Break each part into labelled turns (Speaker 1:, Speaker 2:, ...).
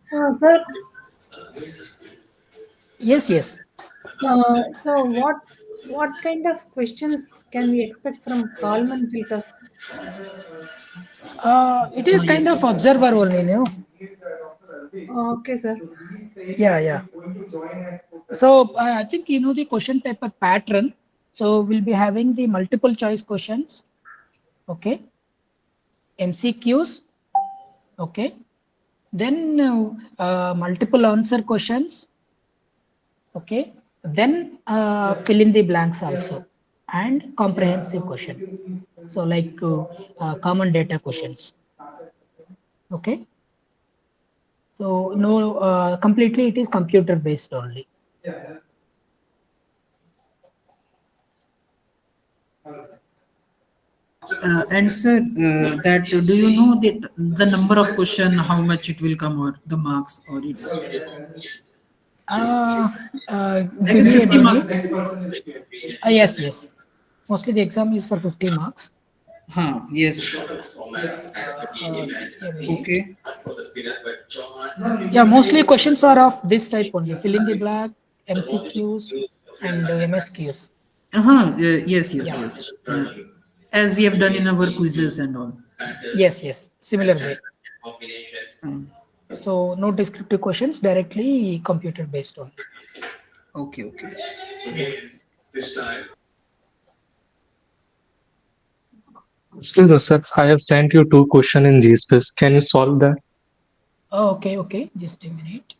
Speaker 1: Sir,
Speaker 2: Yes, yes.
Speaker 1: so what kind of questions can we expect from Kalman filters?
Speaker 2: It is kind
Speaker 3: Yes.
Speaker 2: of observer only.
Speaker 1: Okay, sir.
Speaker 2: Yeah, yeah. So I think you know the question paper pattern. So we'll be having the multiple choice questions. Okay, MCQs. Okay, then multiple answer questions. Okay, then fill in the blanks also, and comprehensive question. So like common data questions. Okay, so no, completely it is computer based only.
Speaker 3: And sir, that do you know that the number of question, how much it will come, or the marks, or it's
Speaker 2: Uh,
Speaker 3: I
Speaker 2: Give
Speaker 3: guess
Speaker 2: me a
Speaker 3: 50 mark.
Speaker 2: minute. Yes, yes. Mostly the exam is for 50 marks.
Speaker 3: Huh, yes.
Speaker 2: A minute.
Speaker 3: Okay.
Speaker 2: Yeah, mostly questions are of this type only. Fill in the blank, MCQs, and MSQs.
Speaker 3: Uh-huh. Yes, yes,
Speaker 2: Yeah.
Speaker 3: yes. As we have done in our quizzes and all.
Speaker 2: Yes, yes. Similar way.
Speaker 3: Um,
Speaker 2: So no descriptive questions, directly computer based only.
Speaker 3: okay, okay.
Speaker 2: Yeah.
Speaker 4: Excuse me, sir. I have sent you two questions in GSpace. Can you solve that?
Speaker 2: Oh, okay, okay. Just a minute.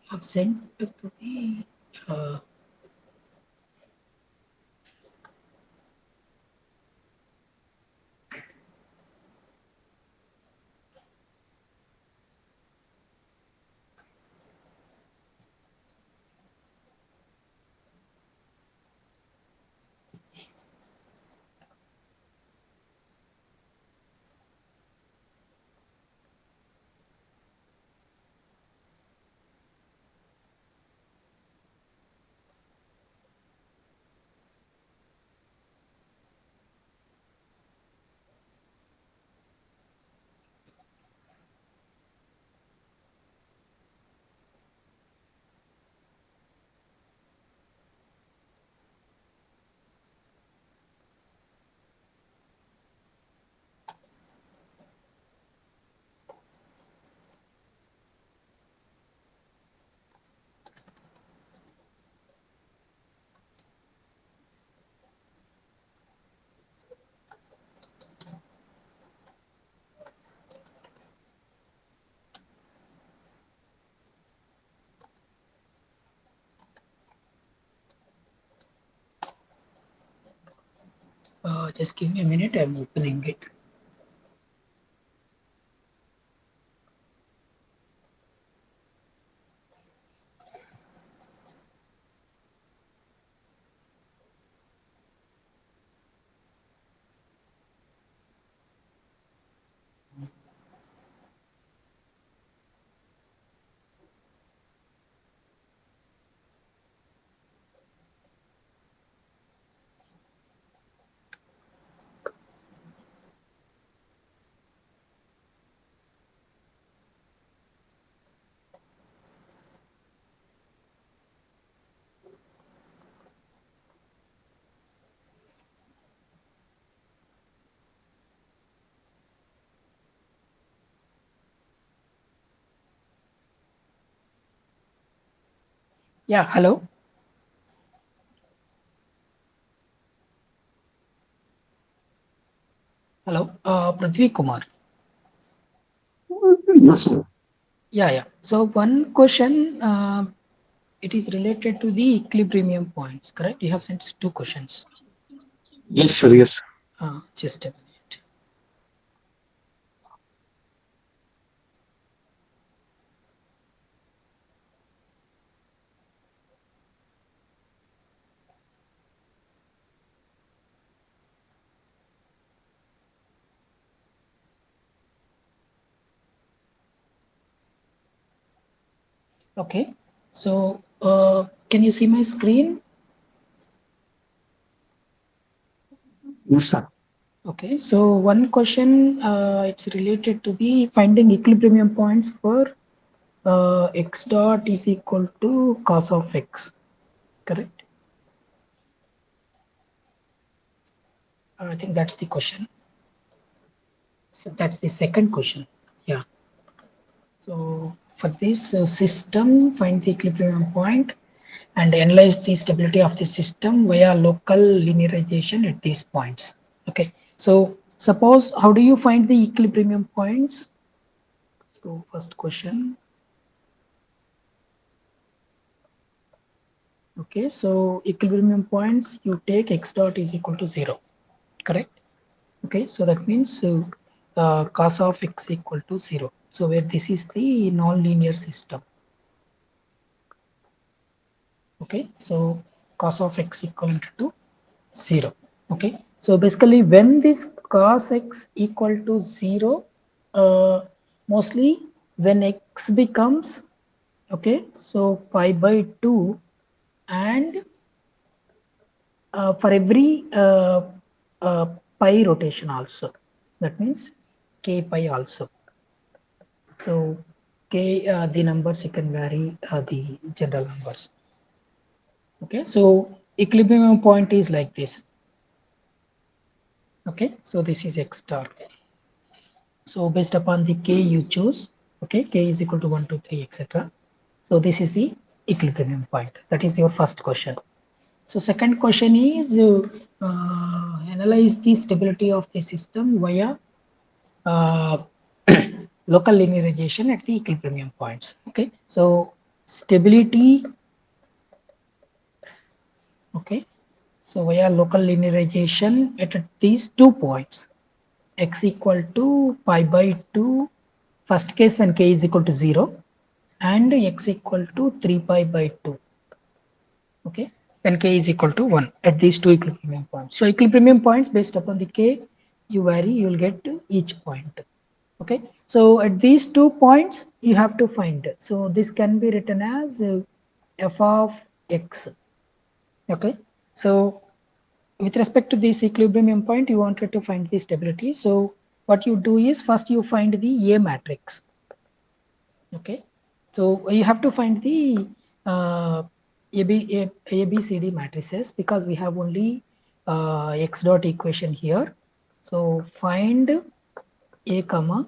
Speaker 2: I've sent it to the. Uh, just give me a minute. I'm opening it. Yeah, hello. Hello, Prithvi Kumar.
Speaker 4: Yes, sir.
Speaker 2: Yeah, yeah. So one question, it is related to the equilibrium points, correct? You have sent two questions.
Speaker 4: Yes, sir. Yes.
Speaker 2: Just a minute. Okay. So can you see my screen?
Speaker 4: Yes, sir.
Speaker 2: Okay. So one question, it's related to the finding equilibrium points for x dot is equal to cos of x, correct? I think that's the question. So that's the second question. Yeah. So for this system, find the equilibrium point and analyze the stability of the system via local linearization at these points. Okay. So suppose how do you find the equilibrium points? So first question. Okay. So equilibrium points, you take x dot is equal to 0. Correct. Okay. So that means cos of x equal to 0. So where this is the non-linear system. Okay, so cos of x equal to 0. Okay, so basically when this cos x equal to 0, mostly when x becomes, okay, so pi by 2, and for every pi rotation also, that means k pi also. So k, the numbers you can vary the general numbers. Okay, so equilibrium point is like this. Okay, so this is x star. So based upon the k you choose, okay, k is equal to 1, 2, 3, etc. So this is the equilibrium point. That is your first question. So second question is analyze the stability of the system via uh, local linearization at the equilibrium points. Okay, so stability. Okay, so via local linearization at these 2 points, x equal to pi by 2, first case when k is equal to 0, and x equal to 3 pi by 2. Okay, when k is equal to 1 at these two equilibrium points. So equilibrium points based upon the k you vary, you will get to each point. Okay, so at these 2 points you have to find. So this can be written as f of x. Okay, so with respect to this equilibrium point, you wanted to find the stability. So what you do is first you find the A matrix. Okay, so you have to find the A, B, C, D matrices because we have only x dot equation here. So find A comma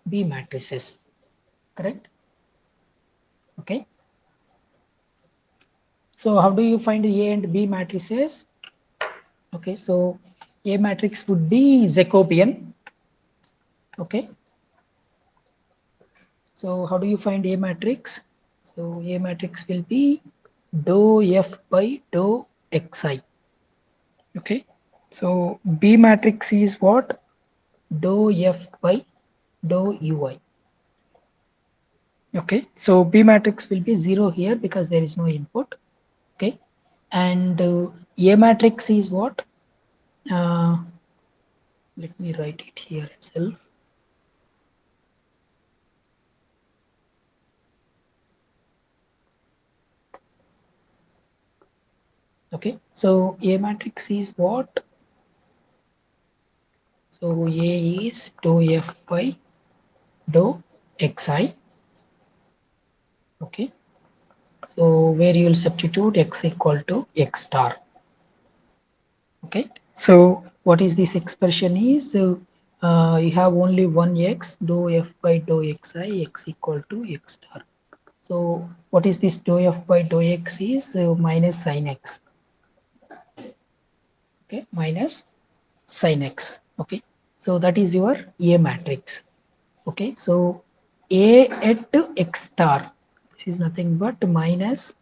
Speaker 2: B matrices, correct? Okay. So how do you find A and B matrices? Okay, so A matrix would be Jacobian. Okay, so how do you find A matrix? So A matrix will be dou F by dou Xi. Okay, so B matrix is what? Dou F by dou Ui. Okay, so B matrix will be 0 here because there is no input. Okay, and A matrix is what? Uh, Let me write it here itself. Okay, so A matrix is what? So A is dou F by dou Xi. Okay, so where you will substitute x equal to x star. Okay, so what is this expression is you have only one x, dou f by dou xi, x equal to x star. So what is this dou f by dou x is minus sin x. Okay, minus sin x. Okay, So that is your A matrix. Okay, so A at x star, this is nothing but minus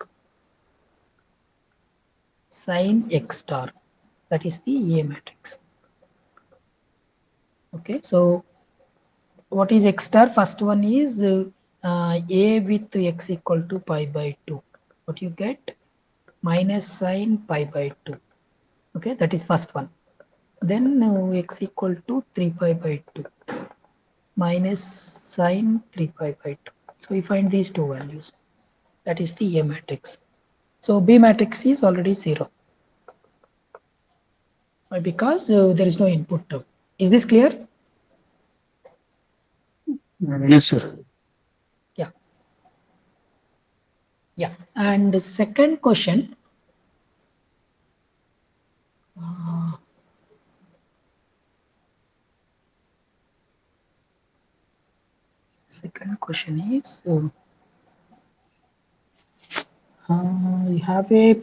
Speaker 2: sine x star. That is the A matrix. Okay, so what is x star? First one is A with x equal to pi by 2. What you get? Minus sine pi by 2. Okay, that is first one. Then x equal to 3 pi by 2 minus sine 3 pi by 2. So we find these two values. That is the A matrix. So B matrix is already 0. Why? Because there is no input term. Is this clear?
Speaker 4: Yes, sir.
Speaker 2: Yeah. Yeah. And the second question. Second question is we have a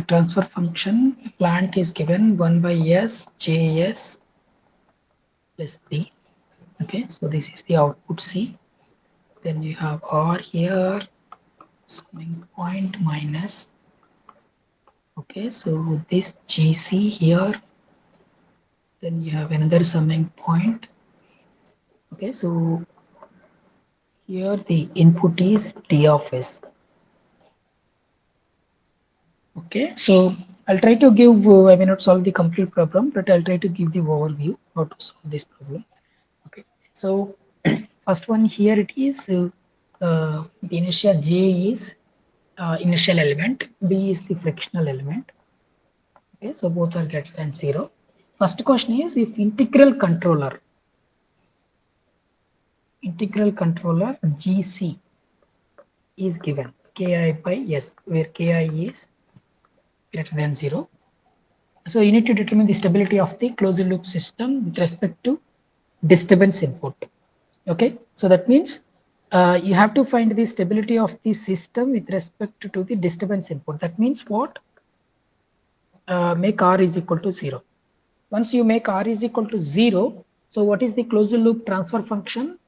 Speaker 2: transfer function plant is given 1 by s js plus b. Okay, so this is the output C. Then you have R here, summing point minus. Okay, so this GC here. Then you have another summing point. Okay, so here the input is D of S. Okay, so I'll try to give, I may not solve the complete problem, but I'll try to give the overview how to solve this problem. Okay, so first one here it is the inertia J is initial element, B is the frictional element. Okay, so both are greater than 0. First question is if integral controller GC is given Ki by S, where Ki is greater than 0. So you need to determine the stability of the closed loop system with respect to disturbance input. Okay, so that means you have to find the stability of the system with respect to the disturbance input. That means what? Make R is equal to 0. Once you make R is equal to 0, so what is the closed loop transfer function?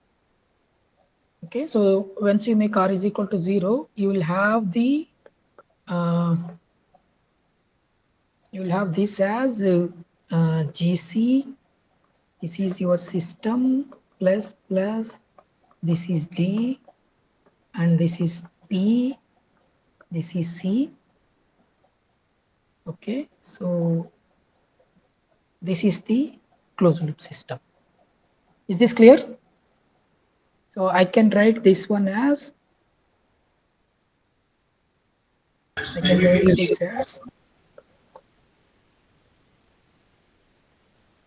Speaker 2: Okay, so once you make R is equal to 0, you will have the you will have this as GC. This is your system plus this is D and this is P, this is C. Okay, so this is the closed loop system. Is this clear? So I can write this one as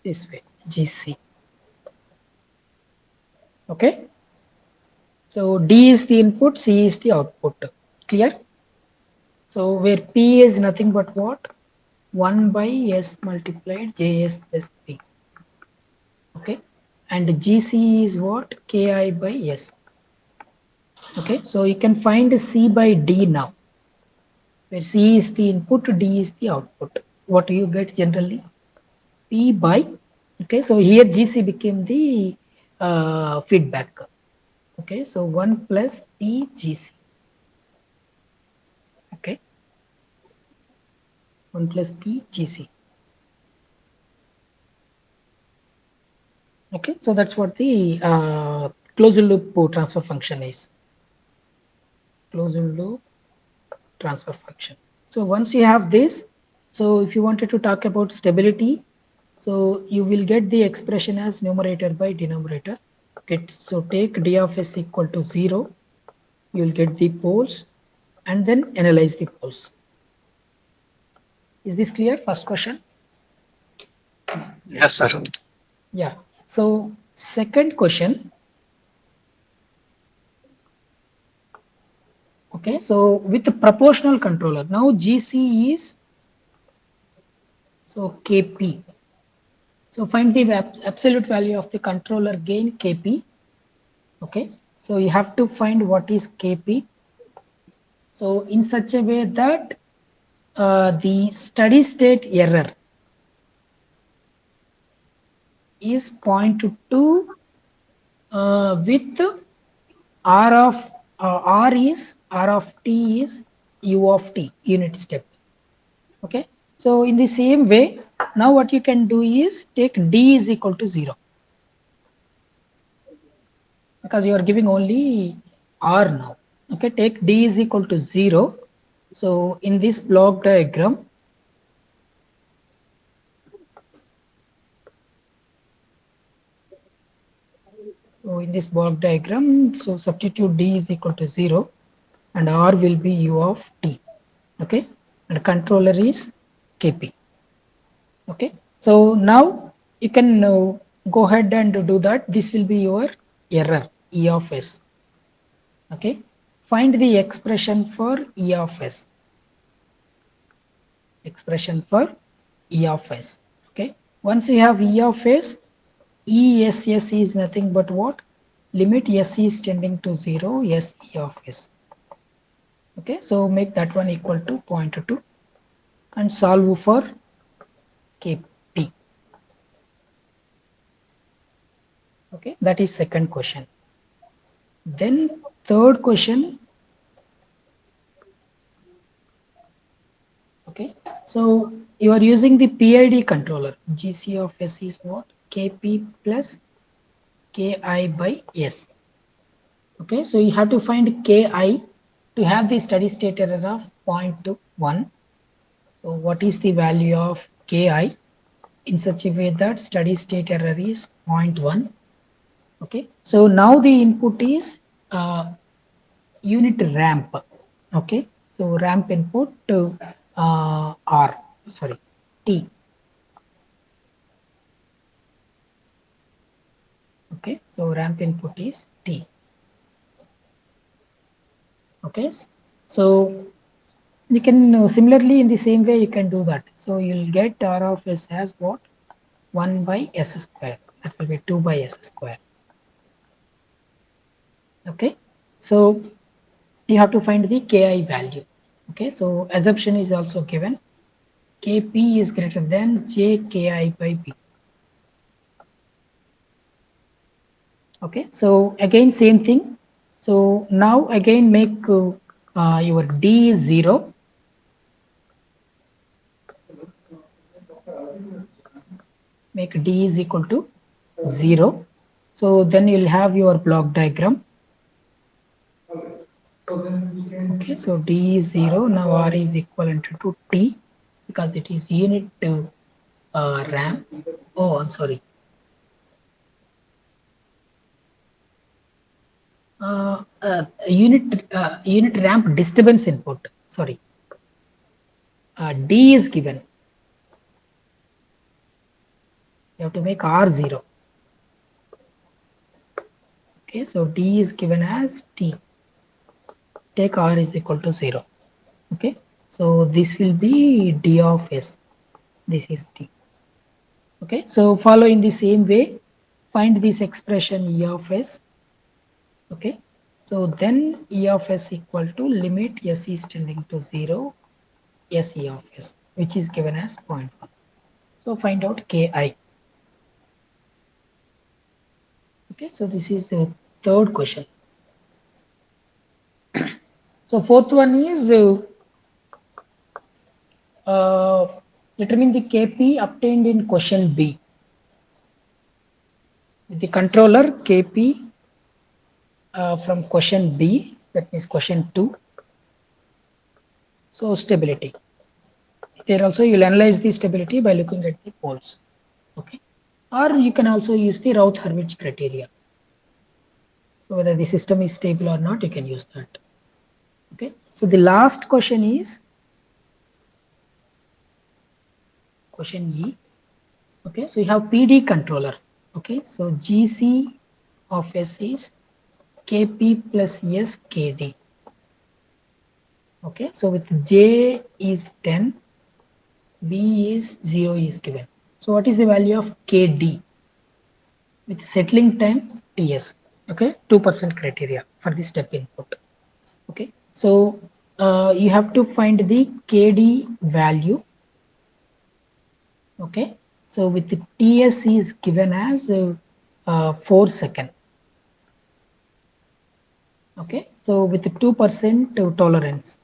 Speaker 2: this way, GC. Okay, so D is the input, C is the output. Clear? So where P is nothing but what? 1 by S multiplied JS plus P. Okay, and GC is what? Ki by S. Okay, so you can find C by D now, where C is the input, D is the output. What do you get generally? P by, okay, so here GC became the feedback. Okay, so 1 plus P GC. Okay, 1 plus P GC. Okay, so that's what the closed loop transfer function is. Closed loop transfer function. So once you have this, so if you wanted to talk about stability, so you will get the expression as numerator by denominator. Okay, so take D of S equal to 0, you will get the poles and then analyze the poles. Is this clear? First question.
Speaker 4: Yes, sir.
Speaker 2: Yeah. So second question. Okay, so with the proportional controller, now GC is so KP. So find the absolute value of the controller gain KP. Okay, so you have to find what is KP. So in such a way that the steady state error, is 0.2 with r of r of t is u of t unit step. Okay, so in the same way, now what you can do is take d is equal to 0, because you are giving only r now. Okay, take d is equal to 0. So in this block diagram, so substitute d is equal to 0 and r will be u of t. Okay, and controller is kp. Okay, so now you can go ahead and do that. This will be your error e of s. Okay, find the expression for e of s. Expression for e of s. Okay, once you have e of s, ess is nothing but what? Limit s is tending to 0, s e of s. Okay, so make that one equal to 0.2 and solve for kp. Okay, that is second question. Then third question. Okay, so you are using the PID controller. GC of S is what? Kp plus Ki by S. Okay, so you have to find Ki to have the steady state error of 0.1. So what is the value of Ki in such a way that steady state error is 0.1? Okay, so now the input is unit ramp. Okay, so ramp input to R, sorry, T. Okay, so ramp input is T. Okay, so you can similarly in the same way you can do that. So you'll get R of S as what? 1 by S square. That will be 2 by S square. Okay, so you have to find the Ki value. Okay, so assumption is also given. Kp is greater than Jki by B. Okay, so again same thing. So now again make your D is 0. Make D is equal to 0. So then you'll have your block diagram. Okay, so D is 0. Now R is equivalent to T because it is unit RAM. Oh, I'm sorry. Unit ramp disturbance input. Sorry. D is given. You have to make R 0. Okay, so D is given as T. Take R is equal to 0. Okay, so this will be D of S. This is T. Okay, so follow in the same way. Find this expression E of S. Okay, so then E of S equal to limit S is tending to 0, S E of S, which is given as 0.1. So find out Ki. Okay, so this is the third question. So fourth one is determine the Kp obtained in question B. With the controller Kp from question B, that means question 2. So stability. There also you will analyze the stability by looking at the poles. Okay, or you can also use the Routh-Hurwitz criteria. So whether the system is stable or not, you can use that. Okay, so the last question is question E. Okay, so you have PD controller. Okay, so GC of S is Kp plus S Kd. Okay, so with J is 10, B is 0 is given. So what is the value of Kd? With settling time Ts. Okay, 2% criteria for the step input. Okay, so you have to find the Kd value. Okay, So with the TS is given as 4 second. Okay, so with the 2% tolerance.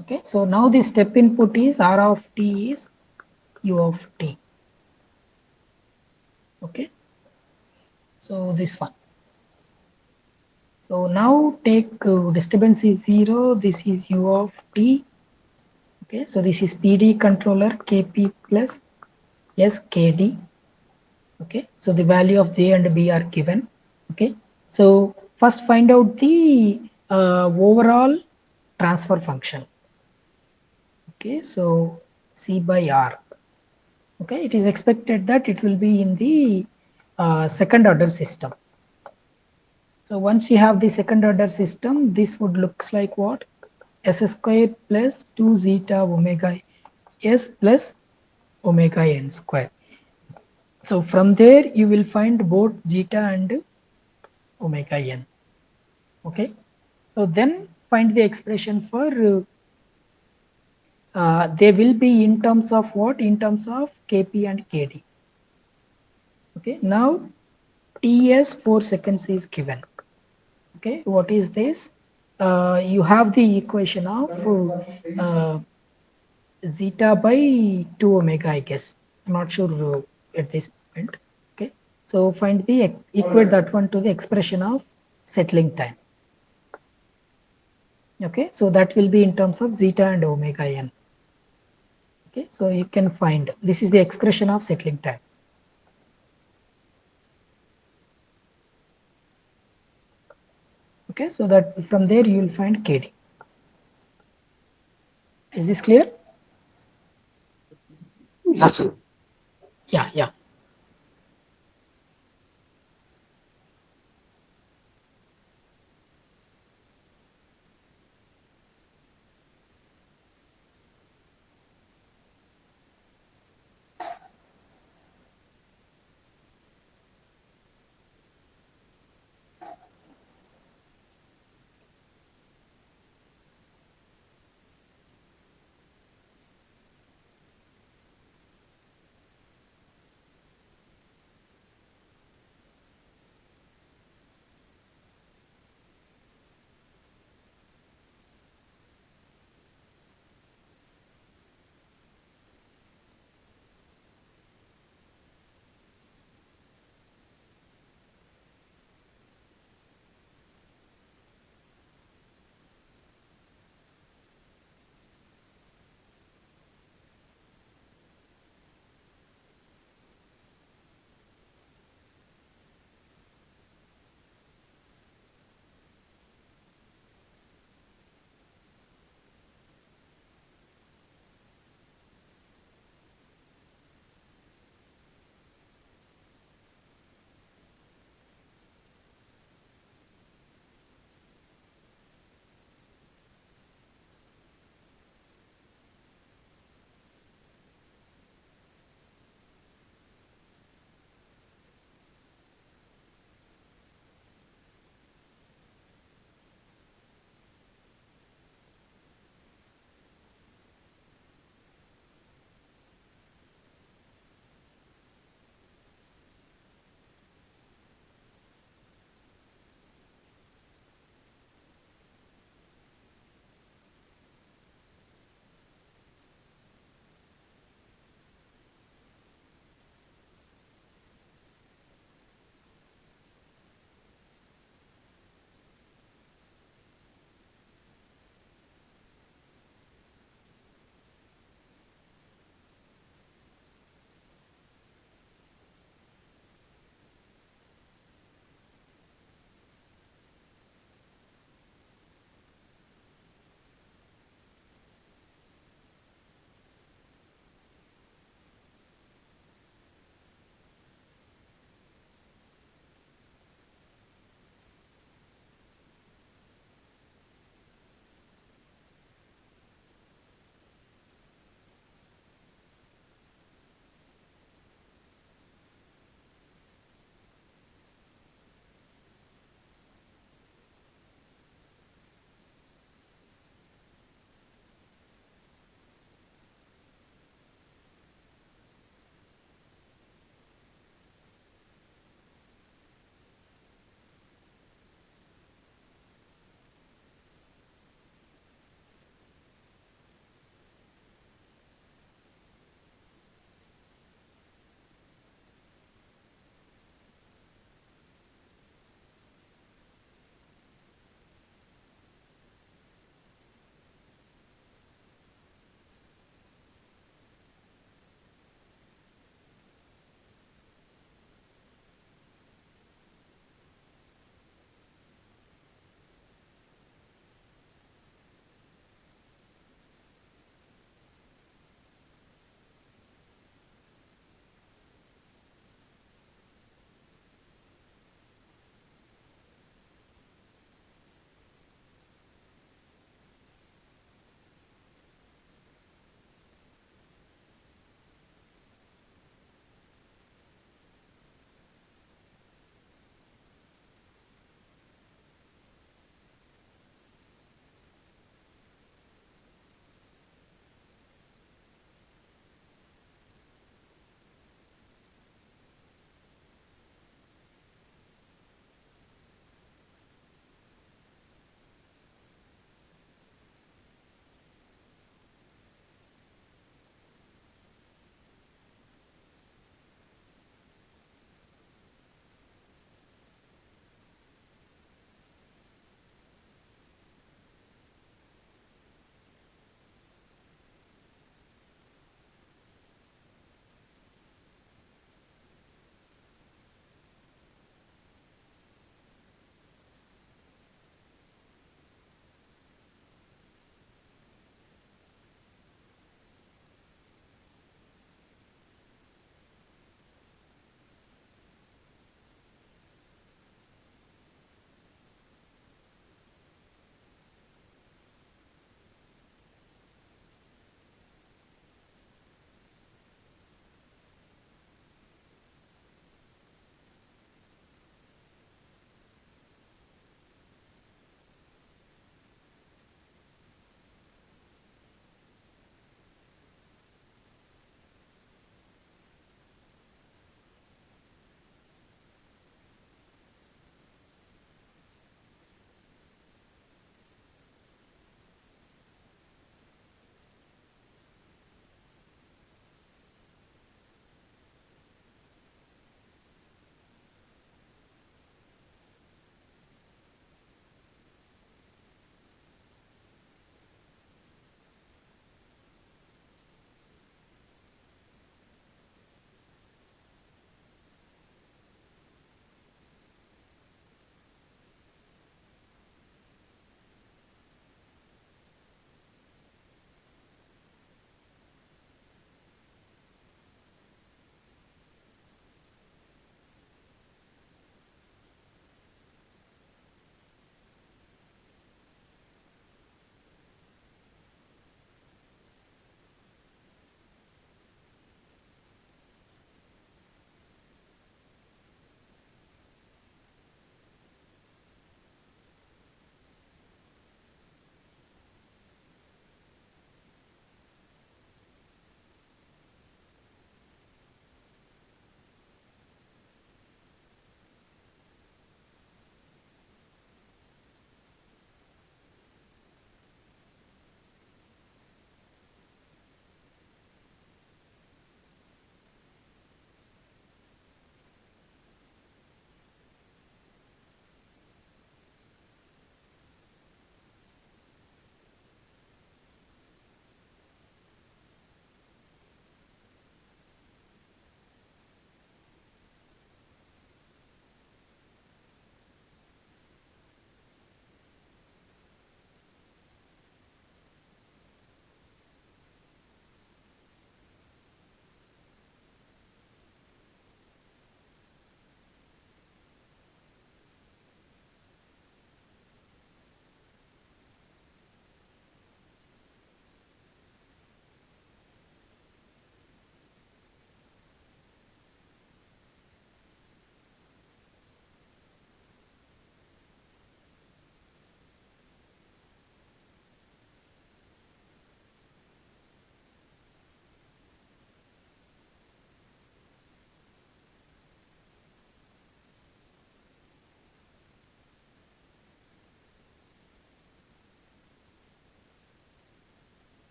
Speaker 2: Okay, so now the step input is R of t is U of t. Okay, so this one. So now take disturbance is 0, this is U of t. Okay, so this is PD controller Kp plus skd. Okay, so the value of j and b are given. Okay, so first find out the overall transfer function. Okay, so c by r. Okay, it is expected that it will be in the second order system. So once you have the second order system, this would looks like what? S square plus 2 zeta omega s plus omega n square. So from there you will find both zeta and omega n. Okay, so then find the expression for they will be in terms of what? In terms of kp and kd. Okay, now ts 4 seconds is given. Okay, what is this? You have the equation of zeta by 2 omega, I guess. I'm not sure at this point. Okay, so find the equate that one to the expression of settling time. Okay, so that will be in terms of zeta and omega n. Okay, so you can find this is the expression of settling time. Okay, so that from there you will find kd. Is this clear?
Speaker 4: Yes, sir.
Speaker 2: Yeah, yeah.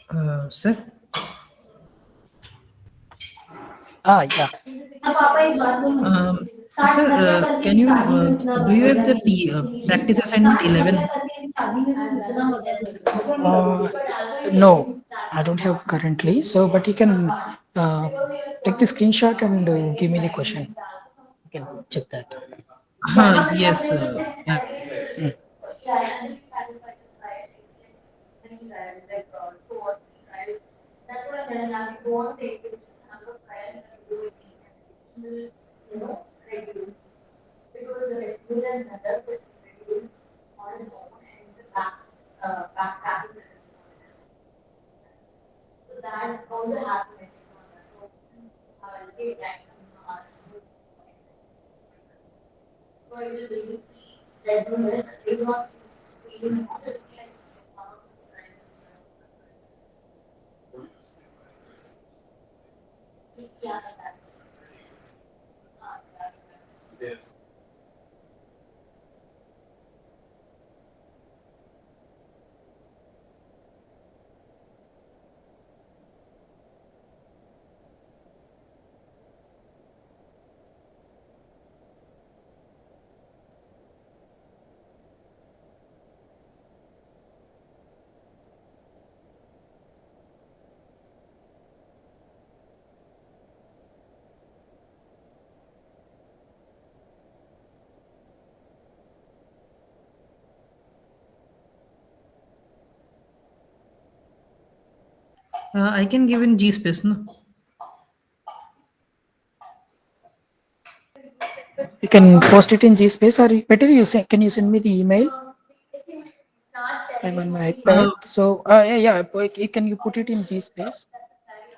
Speaker 3: Sir,
Speaker 2: Yeah.
Speaker 3: sir, can you do you have the practice assignment 11?
Speaker 2: Uh, no, I don't have currently. So, but you can take the screenshot and give me the question. You can check that.
Speaker 3: Yes.
Speaker 2: Mm.
Speaker 3: I can give in G space, no?
Speaker 2: You can post it in GSpace, or better you say, can you send me the email? I'm on my
Speaker 3: Uh,
Speaker 2: iPad. So yeah, can you put it in GSpace?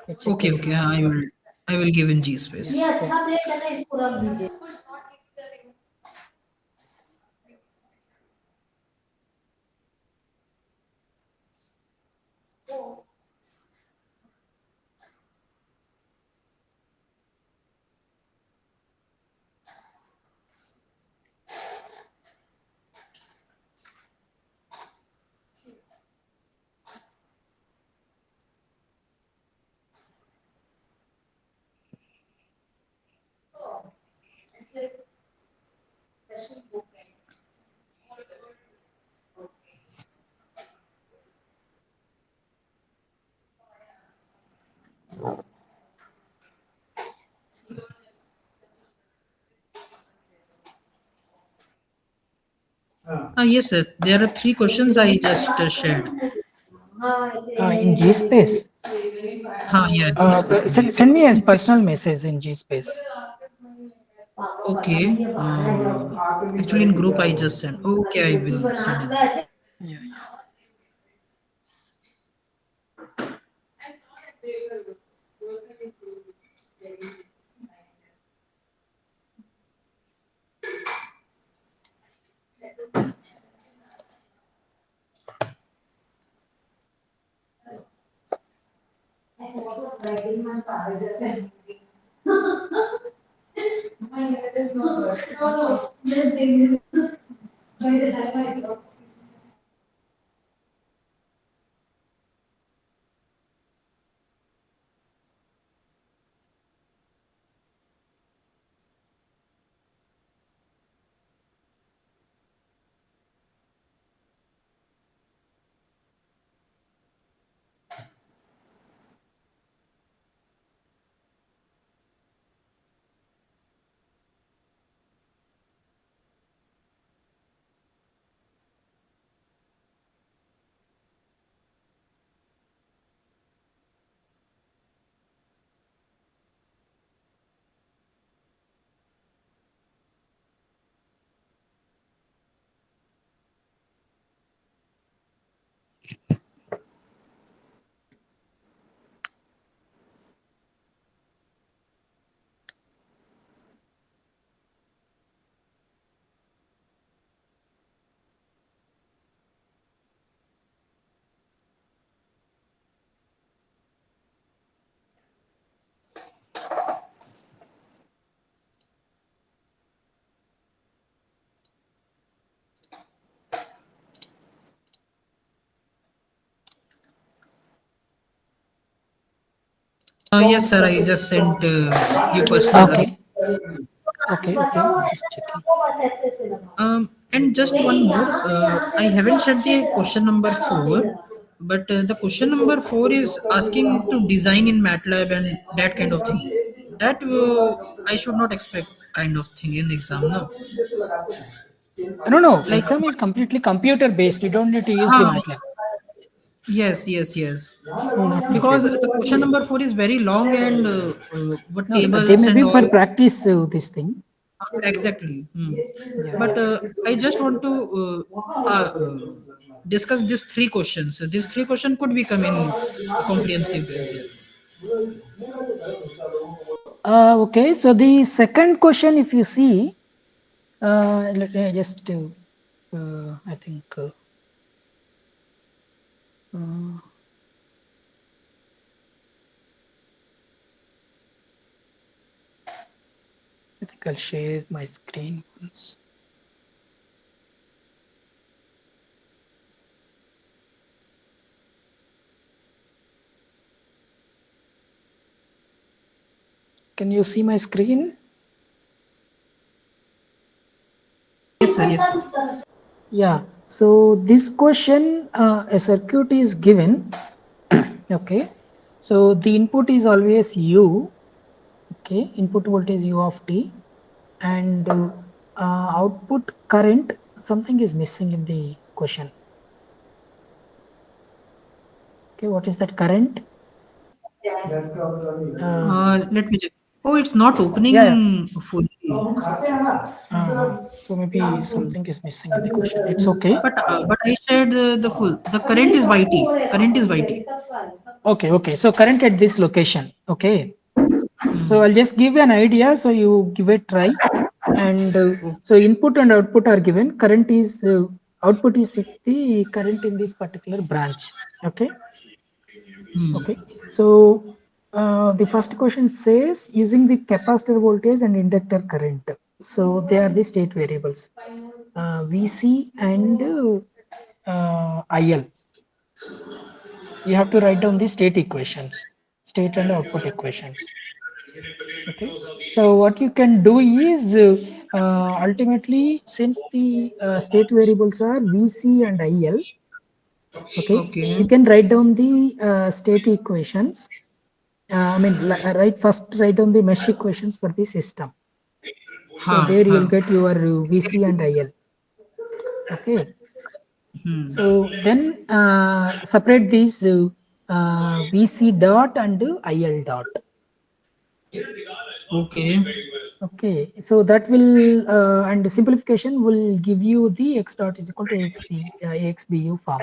Speaker 2: I check
Speaker 3: okay,
Speaker 2: if
Speaker 3: okay.
Speaker 2: it's
Speaker 3: I will give in G space.
Speaker 2: yeah.
Speaker 3: Yes, sir. There are three questions I just shared.
Speaker 2: In GSpace.
Speaker 3: Yeah, G space only.
Speaker 2: Send me a personal message in GSpace.
Speaker 3: Okay. Actually, in group I just sent. Okay, I will send in.
Speaker 2: Yeah.
Speaker 3: Yes, sir. I just sent you personally.
Speaker 2: Okay, okay. I'm just checking.
Speaker 3: And just one more. I haven't shared the question number four, but the question number four is asking to design in MATLAB and that kind of thing. That I should not expect kind of thing in exam. No,
Speaker 2: No,
Speaker 3: like
Speaker 2: exam is completely computer based. You don't need to use the
Speaker 3: ah,
Speaker 2: MATLAB.
Speaker 3: yes.
Speaker 2: No, not
Speaker 3: Because
Speaker 2: needed.
Speaker 3: the question number four is very long and what
Speaker 2: No, they
Speaker 3: tables
Speaker 2: may
Speaker 3: and
Speaker 2: be for
Speaker 3: all.
Speaker 2: practice this thing.
Speaker 3: Exactly.
Speaker 2: Yeah.
Speaker 3: But I just want to discuss these three questions. These three questions could become in comprehensive based.
Speaker 2: Okay, so the second question, if you see, let me just, I think, uh, I think I'll share my screen once. Can you see my screen?
Speaker 3: Yes, sir. Yes, sir.
Speaker 2: Yeah. So this question, a circuit is given. Okay. So the input is always U. Okay. Input voltage U of t, and output current. Something is missing in the question. Okay. What is that current? Uh,
Speaker 3: Let me check. Oh, it's not
Speaker 2: yeah.
Speaker 3: opening fully.
Speaker 2: So maybe something is missing in the question. It's okay.
Speaker 3: But I said the full. The current is YT. Current is YT.
Speaker 2: Okay. So current at this location. Okay. So I'll just give you an idea. So you give it try. And so input and output are given. Current is output is the current in this particular branch. Okay. Okay. So the first question says using the capacitor voltage and inductor current. So they are the state variables, VC and IL. You have to write down the state equations, state and output equations. Okay. So what you can do is ultimately, since the state variables are VC and IL, okay, you
Speaker 3: Okay.
Speaker 2: can write down the state equations. I mean, write down the mesh equations for the system. So there you will
Speaker 3: Ha.
Speaker 2: get your VC and IL. Okay. So then separate these VC dot and IL dot.
Speaker 3: Okay.
Speaker 2: Okay. So that will and the simplification will give you the x dot is equal to AXBU form.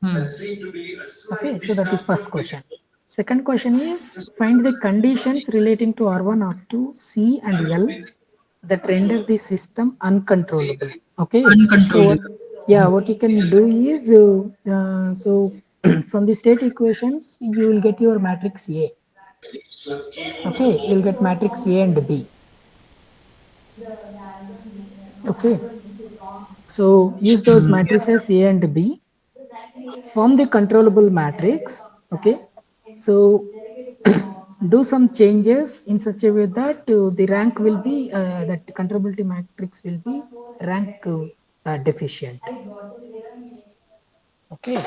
Speaker 2: Okay. So that is first question. Second question is find the conditions relating to R1, R2, C and L that render the system uncontrollable. Okay. So what,
Speaker 3: Uncontrollable.
Speaker 2: yeah, what you can do is so from the state equations you will get your matrix A. Okay, you'll get matrix A and B. Okay, so use those matrices A and B, form the controllable matrix. Okay, so do some changes in such a way that the rank will be that controllability matrix will be rank deficient. Okay,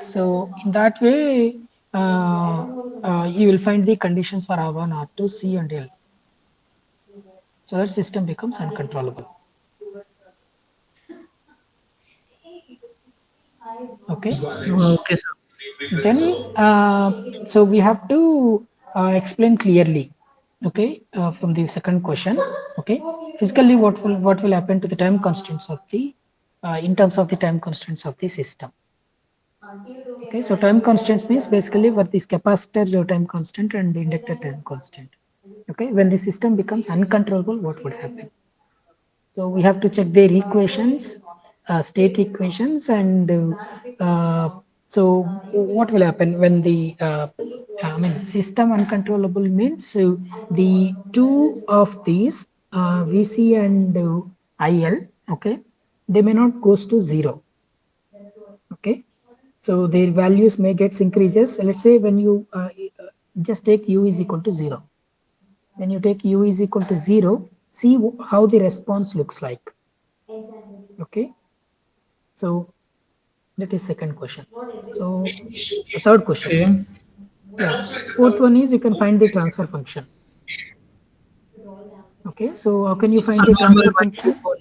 Speaker 2: so in that way you will find the conditions for R1, R2, C and L. So that system becomes uncontrollable. Okay.
Speaker 3: Okay, sir.
Speaker 2: Then, so we have to explain clearly. Okay, from the second question. Okay, physically, what will happen to the time constraints of the in terms of the time constraints of the system. Okay, so time constraints means basically what this capacitor your time constant and inductor time constant. Okay, when the system becomes uncontrollable, what would happen? So we have to check their equations, state equations, and so what will happen when the I mean system uncontrollable means the two of these VC and IL, okay, they may not goes to zero. Okay, So their values may get increases. Let's say when you just take u is equal to 0. When you take u is equal to 0, see how the response looks like. Okay. So that is second question. So third question.
Speaker 3: Okay.
Speaker 2: Yeah. Fourth one is you can find the transfer function. Okay. So how can you find the
Speaker 3: Normal
Speaker 2: transfer
Speaker 3: YT
Speaker 2: function?
Speaker 3: upon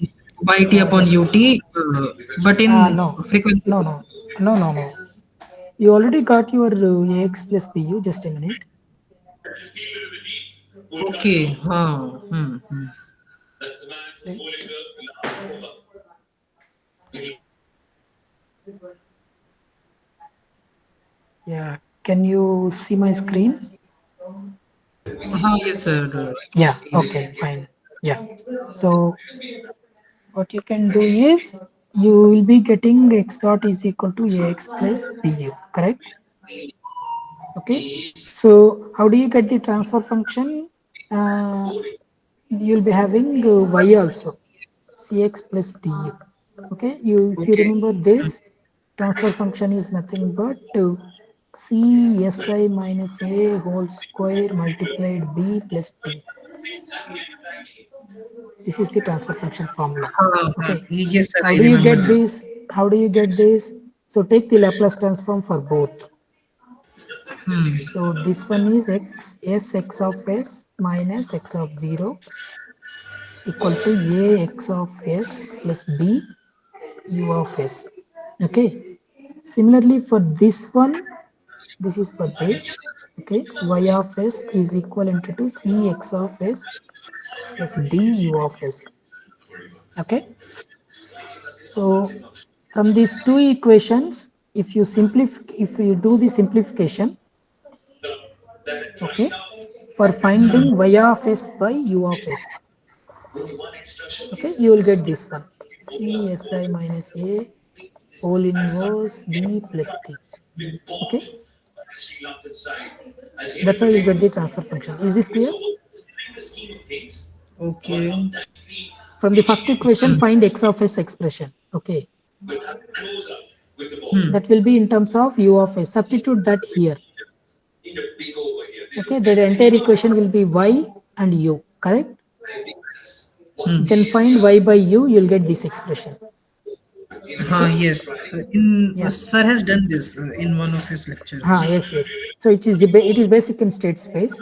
Speaker 3: YT
Speaker 2: Yeah,
Speaker 3: upon
Speaker 2: that.
Speaker 3: UT, but in
Speaker 2: No,
Speaker 3: frequency.
Speaker 2: no, no, no. You already got your AX plus PU. Just a minute.
Speaker 3: Okay.
Speaker 2: Right. Yeah. Can you see my screen?
Speaker 3: Yes, sir. I
Speaker 2: Yeah.
Speaker 3: see this.
Speaker 2: Okay. Fine. Yeah. So what you can do is you will be getting x dot is equal to ax plus bu. Correct? Okay. So how do you get the transfer function? Uh, you'll be having y also, cx plus du. Okay, you if you
Speaker 3: Okay.
Speaker 2: remember this transfer function is nothing but c si minus a whole square multiplied b plus t. This is the transfer function formula. Okay,
Speaker 3: Yes, sir.
Speaker 2: how
Speaker 3: I
Speaker 2: do you
Speaker 3: remember
Speaker 2: get
Speaker 3: this.
Speaker 2: this? How do you get this? So take the Laplace transform for both. So this one is x s x of s minus x of 0 equal to a x of s plus b u of s. Okay. Similarly for this one, this is for this. Okay. Y of s is equivalent to c x of s plus d u of s. Okay. So from these two equations, if you do the simplification, okay, for finding y of s by u of s, okay, you will get this one c si minus a whole inverse b plus t. Okay, that's how you get the transfer function. Is this clear?
Speaker 3: Okay.
Speaker 2: From the first equation, find x of s expression. Okay, that will be in terms of u of s. Substitute that here. Okay, that entire equation will be y and u. Correct? Then find y by u. You'll get this expression. Okay.
Speaker 3: Yes. In
Speaker 2: Yeah.
Speaker 3: sir has done this in one of his lectures.
Speaker 2: Yes, yes. So it is basic in state space.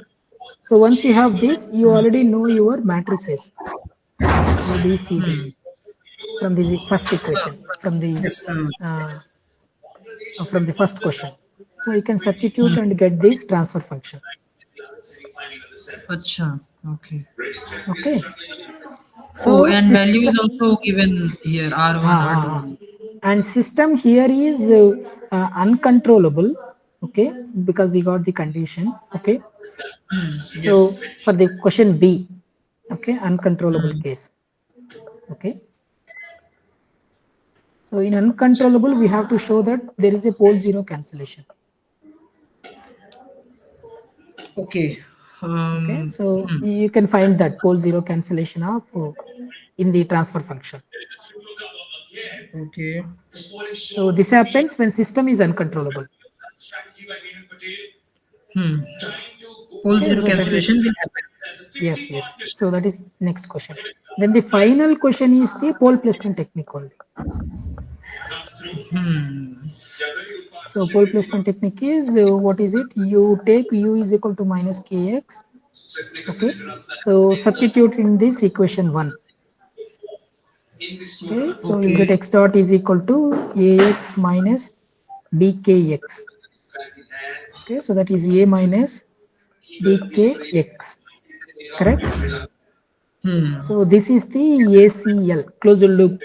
Speaker 2: So once you have this, you already know your matrices A, B, C, D from this first equation
Speaker 3: Yes.
Speaker 2: uh, from the first question. So you can substitute and get this transfer function.
Speaker 3: Acha. Okay.
Speaker 2: Okay.
Speaker 3: Oh,
Speaker 2: So
Speaker 3: and value
Speaker 2: system
Speaker 3: is also given here R1,
Speaker 2: uh,
Speaker 3: R2.
Speaker 2: and system here is uncontrollable. Okay, because we got the condition. Okay. So
Speaker 3: Yes.
Speaker 2: for the question B, okay, uncontrollable case. Okay. So in uncontrollable, we have to show that there is a pole zero cancellation.
Speaker 3: Okay.
Speaker 2: Okay,
Speaker 3: Um.
Speaker 2: so you can find that pole zero cancellation of in the transfer function.
Speaker 3: Okay.
Speaker 2: So this happens when system is uncontrollable.
Speaker 3: Hmm. Pole
Speaker 2: Okay,
Speaker 3: zero
Speaker 2: so that is
Speaker 3: cancellation will happen.
Speaker 2: yes, yes. So that is next question. Then the final question is the pole placement technique only. So pole placement technique is what is it? You take u is equal to minus kx. Okay, so substitute in this equation one. Okay, so you'll get
Speaker 3: Okay.
Speaker 2: x dot is equal to ax minus bkx. Okay, so that is a minus bkx. Correct? So this is the ACL, closed loop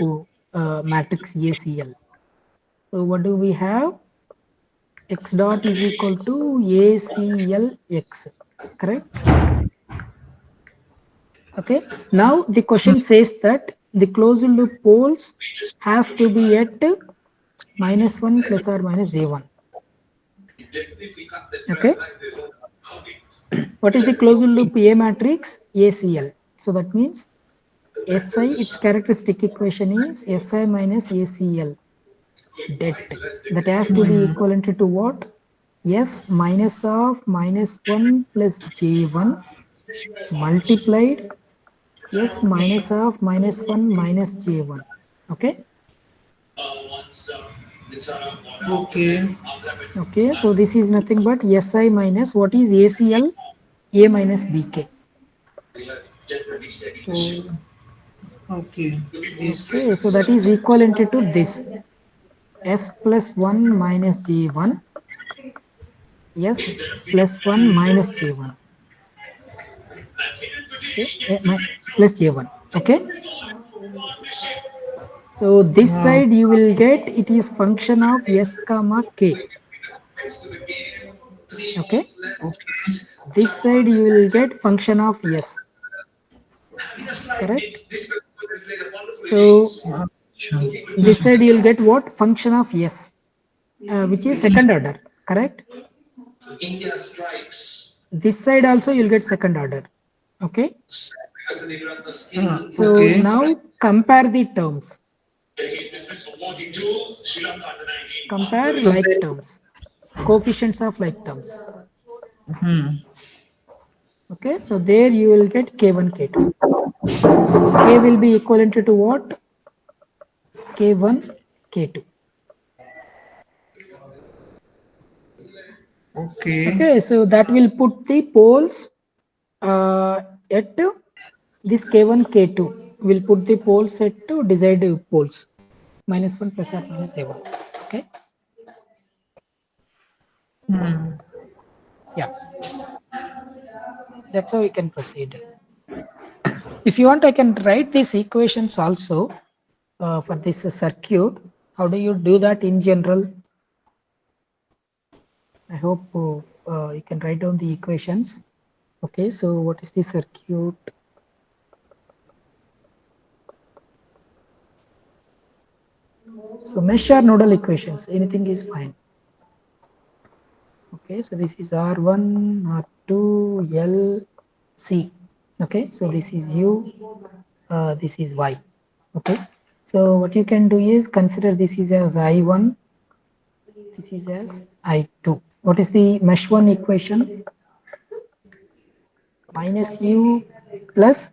Speaker 2: matrix ACL. So what do we have? X dot is equal to ACLX. Correct? Okay. Now the question says that the closed loop poles has to be at minus 1 plus or minus a1. Okay. What is the closed loop A matrix? ACL. So that means SI, its characteristic equation is SI minus ACL. Det. That has to be equivalent to what? S minus of minus 1 plus J1 multiplied S minus of minus 1 minus J1. Okay.
Speaker 3: Okay.
Speaker 2: Okay. So this is nothing but Si minus what is ACL? A minus BK.
Speaker 3: Oh, okay. This.
Speaker 2: Okay. So that is equivalent to this. S plus 1 minus J1. S plus 1 minus J1. Okay. Plus J1. Okay. So this
Speaker 3: Uh,
Speaker 2: side you will get it is function of S comma K. Okay.
Speaker 3: okay.
Speaker 2: This side you will get function of S. Correct. So
Speaker 3: Sure.
Speaker 2: this side you will get what function of S, which is second order. Correct. This side also you will get second order. Okay. So
Speaker 3: Okay.
Speaker 2: now compare the terms. Compare like
Speaker 3: Compare.
Speaker 2: terms. Coefficients of like terms.
Speaker 3: Hmm.
Speaker 2: Okay. So there you will get K1, K2. K will be equivalent to what? K1, K2.
Speaker 3: Okay.
Speaker 2: Okay, so that will put the poles at this K1, K2. Will put the poles at desired poles. Minus 1 plus or minus A1. Okay,
Speaker 3: Hmm.
Speaker 2: yeah, that's how we can proceed. If you want, I can write these equations also for this circuit. How do you do that in general? I hope you can write down the equations. Okay, so what is the circuit? So mesh or nodal equations, anything is fine. Okay, so this is R1, R2, L, C. Okay, so this is U, this is Y. Okay, so what you can do is consider this is as I1, this is as I2. What is the mesh 1 equation? Minus U plus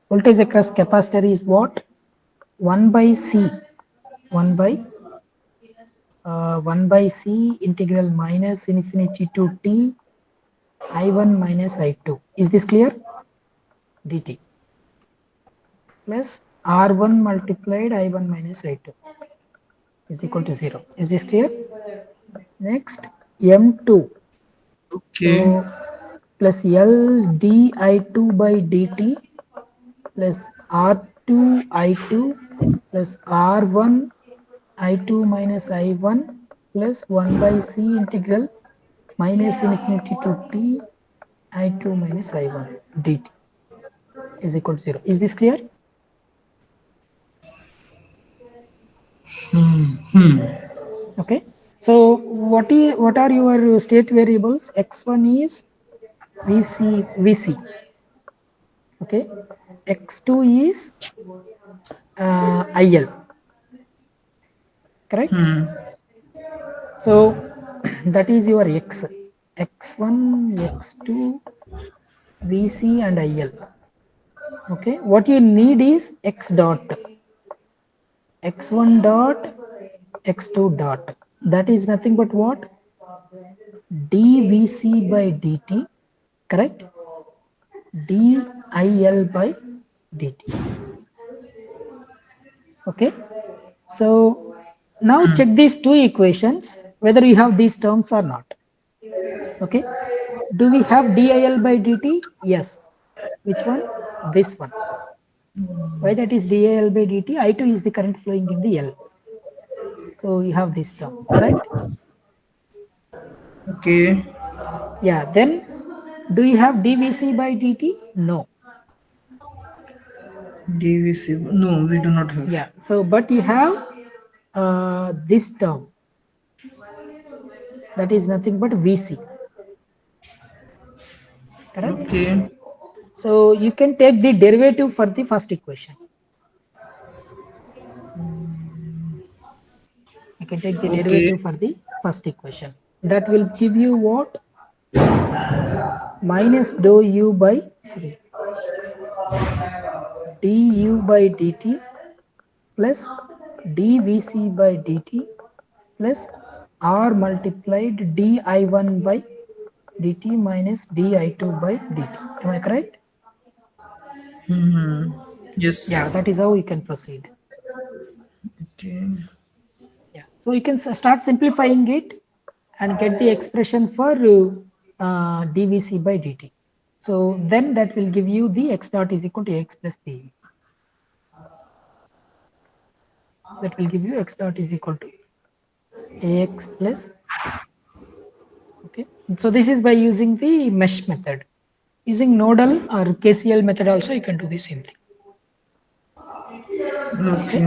Speaker 2: voltage across capacitor is what? 1 by C, 1 by 1 by C integral minus infinity to T I1 minus I2. Is this clear? Dt plus R1 multiplied I1 minus I2 is equal to 0. Is this clear? Next, M2.
Speaker 3: Okay.
Speaker 2: So plus L di2 by dt plus R2 I2 plus R1 I2 minus I1 plus 1 by C integral minus infinity to T I2 minus I1 dt is equal to 0. Is this clear? Okay. So what are your state variables? X1 is VC. Okay. X2 is IL. Correct. So that is your X. X1, X2, VC and IL. Okay. What you need is X dot. X1 dot, X2 dot. That is nothing but what? dVC by dt. Correct. dIL by dt. Okay. So now check these two equations whether you have these terms or not. Okay. Do we have dIL by dt? Yes. Which one? This one. Why that is dIL by dt? I2 is the current flowing in the L. So you have this term. Correct.
Speaker 3: Okay.
Speaker 2: Yeah. Then do you have dVC by dt? No.
Speaker 3: DVC. No, we do not have.
Speaker 2: Yeah. So but you have this term, that is nothing but VC. Correct.
Speaker 3: Okay.
Speaker 2: So you can take the derivative for the first equation. I can take the
Speaker 3: Okay.
Speaker 2: derivative for the first equation. That will give you what? Minus dou u by, sorry, du by dt plus dvc by dt plus r multiplied di1 by dt minus di2 by dt. Am I correct?
Speaker 3: Hmm.
Speaker 2: Yeah,
Speaker 3: Yes.
Speaker 2: that is how we can proceed.
Speaker 3: Okay.
Speaker 2: Yeah, so you can start simplifying it and get the expression for dvc by dt. So then that will give you the x dot is equal to x plus b. That will give you x dot is equal to ax plus. Okay, so this is by using the mesh method. Using nodal or KCL method also you can do the same thing. Okay,
Speaker 3: Okay.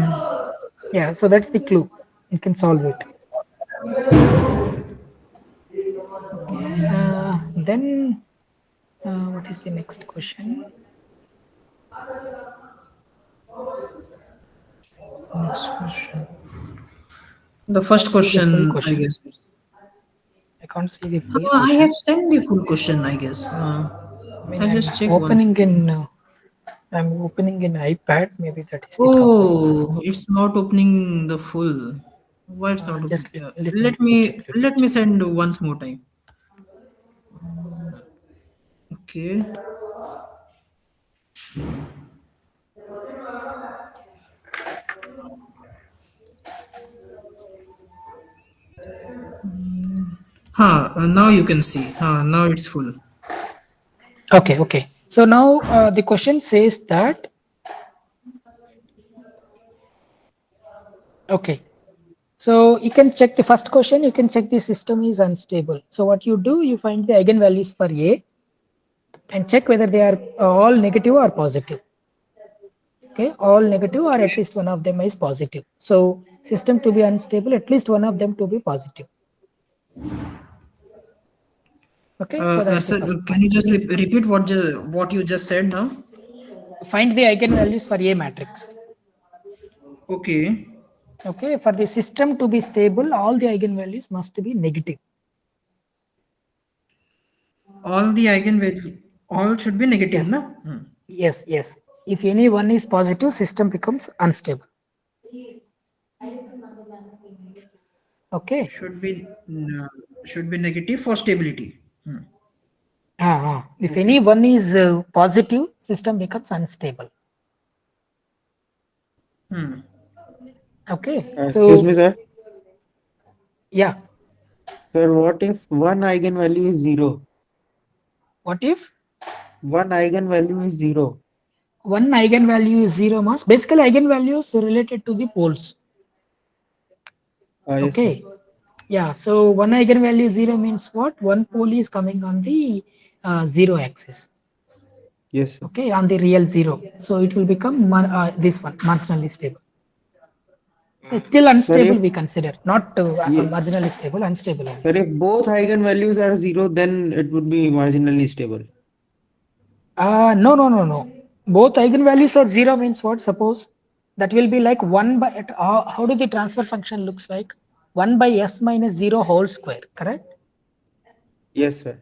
Speaker 2: yeah, so that's the clue. You can solve it. Okay, then what is the next question?
Speaker 3: Next question. The
Speaker 2: I can't
Speaker 3: first
Speaker 2: see the full
Speaker 3: question, I
Speaker 2: question.
Speaker 3: guess.
Speaker 2: I can't see the full
Speaker 3: I have
Speaker 2: question.
Speaker 3: sent the full question, I guess.
Speaker 2: I mean,
Speaker 3: I
Speaker 2: I'm
Speaker 3: just check once.
Speaker 2: opening in iPad. Maybe that is the problem.
Speaker 3: Oh, it's not opening the full. Why it's not
Speaker 2: Just
Speaker 3: opening?
Speaker 2: let me
Speaker 3: Let
Speaker 2: check.
Speaker 3: me
Speaker 2: Let me
Speaker 3: let me
Speaker 2: check.
Speaker 3: send once more time. Okay. Now you can see. Now it's full.
Speaker 2: Okay, okay. So now the question says that, okay. So you can check the first question, you can check the system is unstable. So what you do, you find the eigenvalues for A and check whether they are all negative or positive. Okay, all negative or at least one of them is positive. So system to be unstable, at least one of them to be positive. Okay, so that's the
Speaker 3: Sir,
Speaker 2: first
Speaker 3: can
Speaker 2: point.
Speaker 3: you just repeat what you just said now?
Speaker 2: Find the eigenvalues for A matrix.
Speaker 3: Okay.
Speaker 2: Okay, for the system to be stable, all the eigenvalues must be negative.
Speaker 3: All the eigenvalue, all should be negative,
Speaker 2: Yes,
Speaker 3: no?
Speaker 2: yes, yes. If any one is positive, system becomes unstable. Okay.
Speaker 3: Should be negative for stability.
Speaker 2: If any
Speaker 3: Okay.
Speaker 2: one is positive, system becomes unstable.
Speaker 3: Hmm.
Speaker 2: Okay.
Speaker 5: Excuse me,
Speaker 2: So
Speaker 5: sir.
Speaker 2: yeah,
Speaker 5: Sir, what if one eigenvalue is zero?
Speaker 2: what if
Speaker 5: One eigenvalue is zero.
Speaker 2: one eigenvalue is zero mass? Basically, eigenvalues related to the poles.
Speaker 5: Yes, sir.
Speaker 2: Okay. Yeah. So one eigenvalue zero means what? One pole is coming on the zero axis.
Speaker 5: Yes, sir.
Speaker 2: Okay, on the real zero. So it will become this one marginally stable. Still
Speaker 5: Sir,
Speaker 2: unstable
Speaker 5: if
Speaker 2: we consider, not
Speaker 5: ye-
Speaker 2: marginally stable, unstable only.
Speaker 5: sir, if both eigenvalues are zero, then it would be marginally stable.
Speaker 2: No, no, no, no. Both eigenvalues are zero means what? Suppose that will be like 1 by, how do the transfer function looks like? 1 by s minus 0 whole square, correct?
Speaker 5: Yes, sir.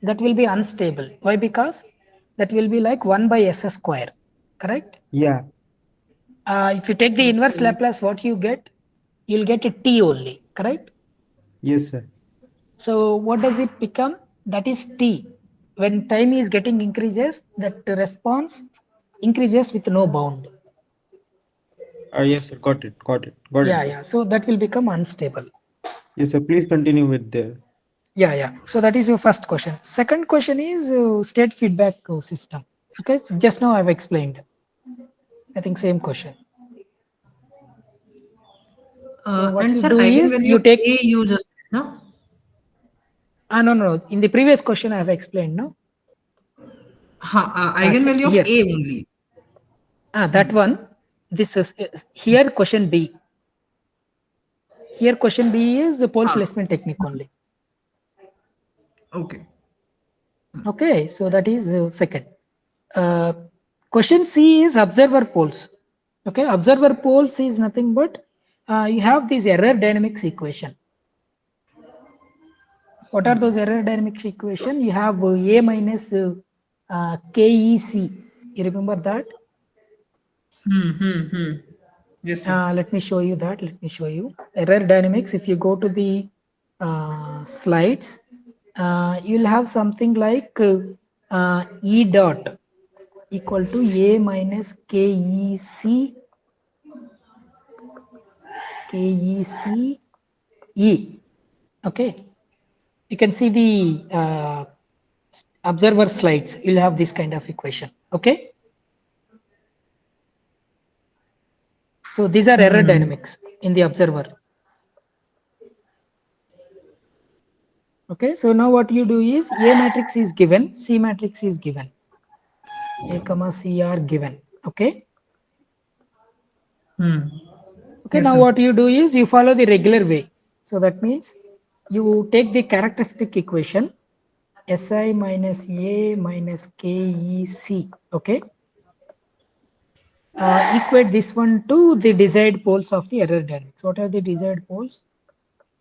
Speaker 2: That will be unstable. Why? Because that will be like 1 by s square, correct?
Speaker 5: Yeah.
Speaker 2: If you take the inverse
Speaker 3: Okay.
Speaker 2: Laplace, what you get? You'll get a t only, correct?
Speaker 5: Yes, sir.
Speaker 2: So what does it become? That is t. When time is getting increases, that response increases with no bound.
Speaker 5: Yes, sir. Got it. Got it. Got it,
Speaker 2: Yeah,
Speaker 5: sir.
Speaker 2: yeah. So that will become unstable.
Speaker 5: Yes, sir. Please continue with the.
Speaker 2: Yeah, yeah. So that is your first question. Second question is state feedback system. Okay, so just now I've explained. I think same question. So what
Speaker 3: And
Speaker 2: you
Speaker 3: sir,
Speaker 2: do is
Speaker 3: eigenvalue
Speaker 2: you
Speaker 3: of
Speaker 2: take.
Speaker 3: A you just no?
Speaker 2: No, no, no. In the previous question I have explained. No,
Speaker 3: Eigenvalue of
Speaker 2: here.
Speaker 3: A only.
Speaker 2: That one. This is here question B. Here question B is the pole
Speaker 3: Ha.
Speaker 2: placement technique only.
Speaker 3: Okay.
Speaker 2: Okay, so that is second. Uh, Question C is observer poles. Okay, observer poles is nothing but You have this error dynamics equation. What are those error dynamics equation? You have A minus KEC. You remember that?
Speaker 3: Hmm. Yes, sir.
Speaker 2: Let me show you that. Let me show you. Error dynamics, if you go to the slides, you'll have something like E dot equal to A minus KEC E. Okay. You can see the observer slides. You'll have this kind of equation. Okay. So these are error
Speaker 3: Hmm.
Speaker 2: dynamics in the observer. Okay, so now what you do is A matrix is given, C matrix is given, A comma C are given. Okay,
Speaker 3: Hmm.
Speaker 2: okay.
Speaker 3: Yes,
Speaker 2: Now
Speaker 3: sir.
Speaker 2: what you do is you follow the regular way. So that means you take the characteristic equation Si minus A minus KEC. Okay, equate this one to the desired poles of the error dynamics. What are the desired poles?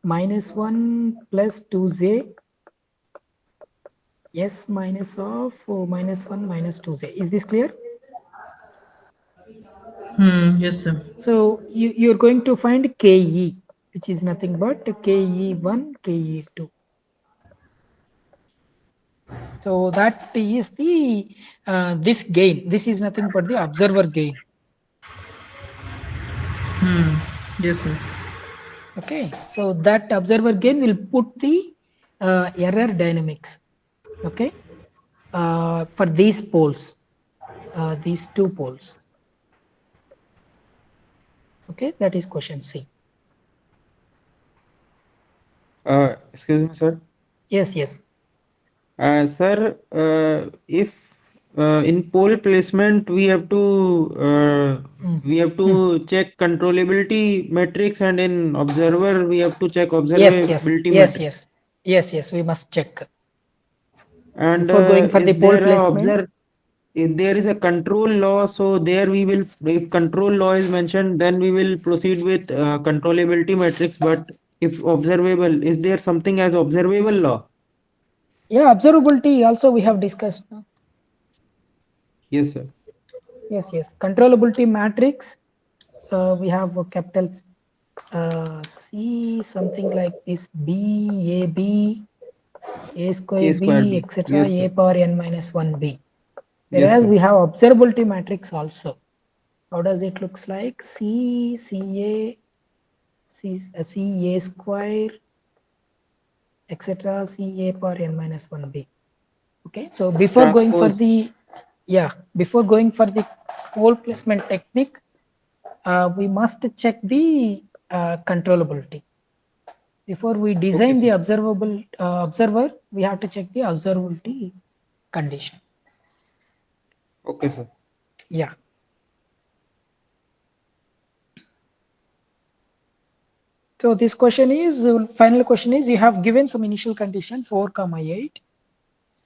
Speaker 2: -1 plus 2j S minus of -1 minus 2j. Is this clear?
Speaker 3: Hmm. Yes, sir.
Speaker 2: So you're going to find KE, which is nothing but KE1, KE2. So that is the this gain. This is nothing but the observer gain.
Speaker 3: Hmm. Yes, sir.
Speaker 2: Okay. So that observer gain will put the error dynamics. Okay. For these poles, these two poles. Okay. That is question C.
Speaker 5: Excuse me, sir.
Speaker 2: Yes. Yes.
Speaker 5: Sir, if in pole placement
Speaker 2: Mm,
Speaker 5: we have
Speaker 2: mm.
Speaker 5: to check controllability metrics, and in observer we have to check
Speaker 2: Yes. Yes.
Speaker 5: observability
Speaker 2: Yes.
Speaker 5: metrics.
Speaker 2: Yes. Yes. Yes. We must check
Speaker 5: And
Speaker 2: before going for the pole placement.
Speaker 5: if there is a control law, so there we will, if control law is mentioned, then we will proceed with controllability metrics. But if observable, is there something as observable law?
Speaker 2: Yeah, observability also we have discussed. No?
Speaker 5: Yes, sir.
Speaker 2: Yes, yes. Controllability matrix, we have a capital C, something like this B, A, B, A
Speaker 5: A
Speaker 2: square
Speaker 5: square
Speaker 2: B,
Speaker 5: B.
Speaker 2: etc.
Speaker 5: Yes,
Speaker 2: A
Speaker 5: sir.
Speaker 2: power n minus 1B.
Speaker 5: Yes,
Speaker 2: Whereas
Speaker 5: sir.
Speaker 2: we have observability matrix also. How does it looks like? C, CA, C A square, etc. C A power n minus 1B. Okay, so before going for
Speaker 5: Transposed.
Speaker 2: the, yeah, before going for the pole placement technique, we must check the controllability. Before we
Speaker 5: Okay,
Speaker 2: design the
Speaker 5: sir.
Speaker 2: observable observer, we have to check the observability condition.
Speaker 5: Okay, sir.
Speaker 2: Yeah. So this question is final question is you have given some initial condition 4 comma 8.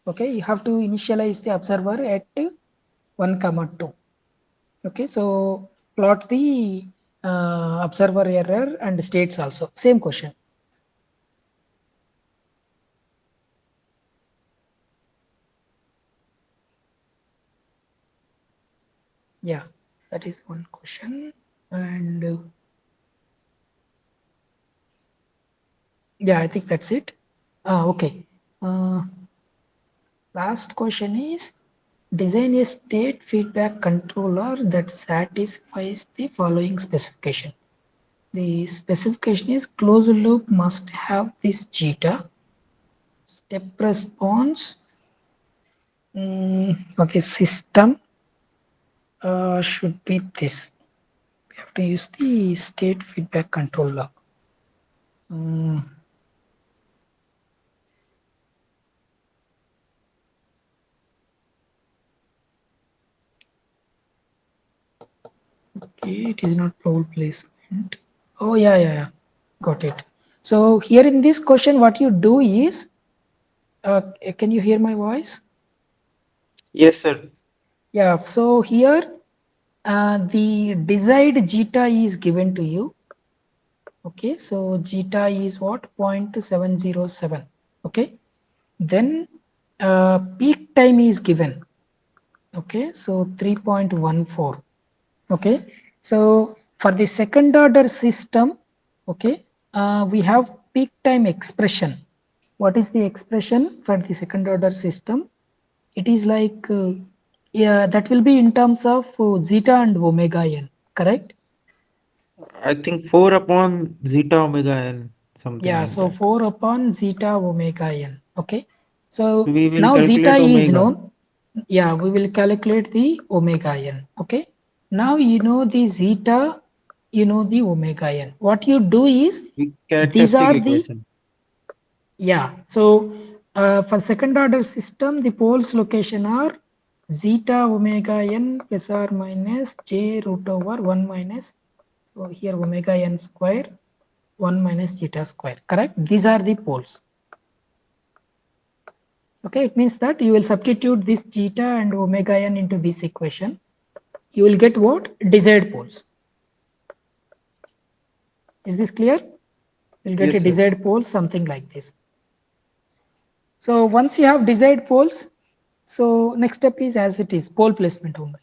Speaker 2: Okay, you have to initialize the observer at 1 comma 2. Okay, so plot the observer error and states also. Same question. Yeah, that is one question. And yeah, I think that's it. Okay. Uh, Last question is design a state feedback controller that satisfies the following specification. The specification is closed loop must have this zeta, step response. Okay, system should be this. We have to use the state feedback controller. Mm, okay, it is not role placement. Oh yeah, yeah, yeah. Got it. So here in this question, what you do is, can you hear my voice?
Speaker 5: Yes, sir.
Speaker 2: Yeah. So here, the desired zeta is given to you. Okay, so zeta is what? 0.707. Okay, then peak time is given. Okay, so 3.14. Okay, so for the second order system, okay, we have peak time expression. What is the expression for the second order system? It is like, yeah, that will be in terms of zeta and omega n, correct?
Speaker 5: I think 4 upon zeta omega n, something
Speaker 2: Yeah,
Speaker 5: like
Speaker 2: so
Speaker 5: that.
Speaker 2: 4 upon zeta omega n. Okay, so
Speaker 5: We will
Speaker 2: now zeta
Speaker 5: calculate
Speaker 2: is
Speaker 5: omega.
Speaker 2: known. Yeah, we will calculate the omega n. Okay, now you know the zeta, you know the omega n. What you do is,
Speaker 5: The
Speaker 2: these
Speaker 5: characteristic
Speaker 2: are the,
Speaker 5: equation.
Speaker 2: yeah, so for second order system, the poles location are zeta omega n plus or minus j root over 1 minus, so here omega n square 1 minus zeta square, correct? These are the poles. Okay, it means that you will substitute this zeta and omega n into this equation. You will get what? Desired poles. Is this clear? You'll get a
Speaker 5: Yes, sir.
Speaker 2: desired pole, something like this. So once you have desired poles, so next step is as it is, pole placement only.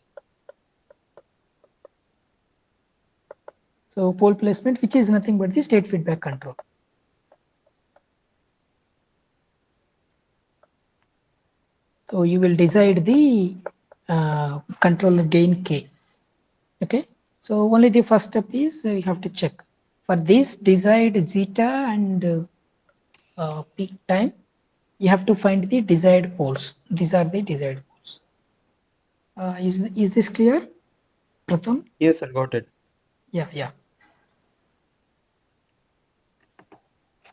Speaker 2: So pole placement, which is nothing but the state feedback control. So you will decide the controller gain K. Okay. So only the first step is you have to check. For this desired zeta and peak time, you have to find the desired poles. These are the desired poles. Is this clear, Pratham?
Speaker 5: Yes, sir, got it.
Speaker 2: Yeah, yeah,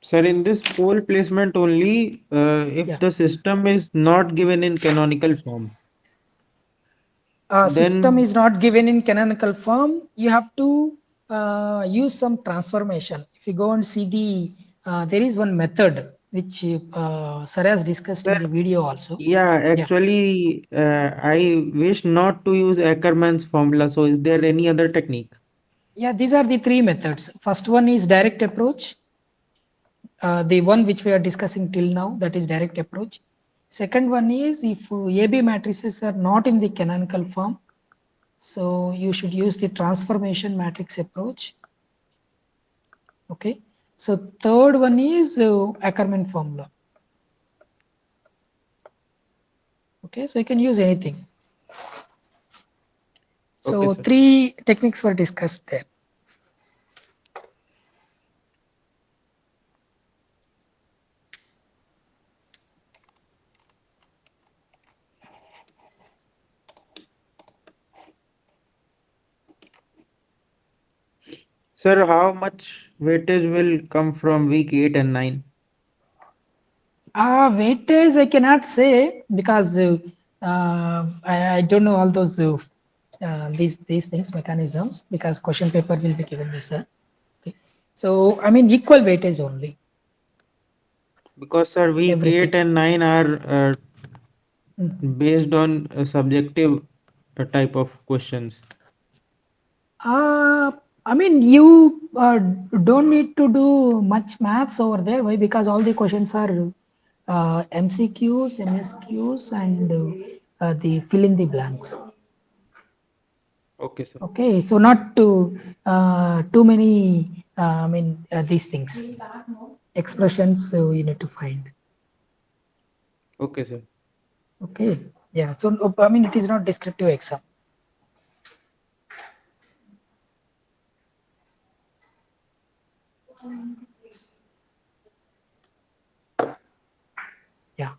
Speaker 5: Sir, in this pole placement only, if
Speaker 2: yeah.
Speaker 5: the system is not given in canonical form,
Speaker 2: System
Speaker 5: then
Speaker 2: is not given in canonical form, you have to use some transformation. If you go and see the, there is one method which Sir has discussed in
Speaker 5: sir,
Speaker 2: the video also.
Speaker 5: yeah,
Speaker 2: Yeah,
Speaker 5: actually, I wish not to use Ackermann's formula. So, is there any other technique?
Speaker 2: yeah. These are the three methods. First one is direct approach. The one which we are discussing till now, that is direct approach. Second one is if AB matrices are not in the canonical form, so you should use the transformation matrix approach. Okay. So third one is Ackermann formula. Okay. So you can use anything.
Speaker 5: Okay,
Speaker 2: So
Speaker 5: sir.
Speaker 2: three techniques were discussed there.
Speaker 5: Sir, how much weightage will come from week 8 and 9?
Speaker 2: Weightage I cannot say because I don't know all those these things mechanisms because question paper will be given this. Okay. So I mean equal weightage only
Speaker 5: Because, sir, week 8
Speaker 2: everything.
Speaker 5: and 9 are
Speaker 2: Mm.
Speaker 5: based on a subjective type of questions.
Speaker 2: I mean, you don't need to do much maths over there. Why? Because all the questions are MCQs, MSQs, and the fill in the blanks.
Speaker 5: Okay, sir.
Speaker 2: Okay, so not too many. I mean, these things expressions you need to find.
Speaker 5: Okay, sir.
Speaker 2: Okay, yeah. So I mean, it is not descriptive exam. Yeah.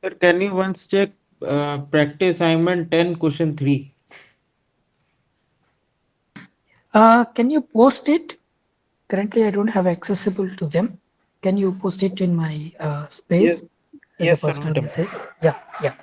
Speaker 5: Sir, can you once check practice assignment 10 question 3?
Speaker 2: Can you post it? Currently, I don't have accessible to them. Can you post it in my
Speaker 5: Yes.
Speaker 2: space as a
Speaker 5: Yes, sir,
Speaker 2: personal
Speaker 5: madam.
Speaker 2: message? Yeah, yeah.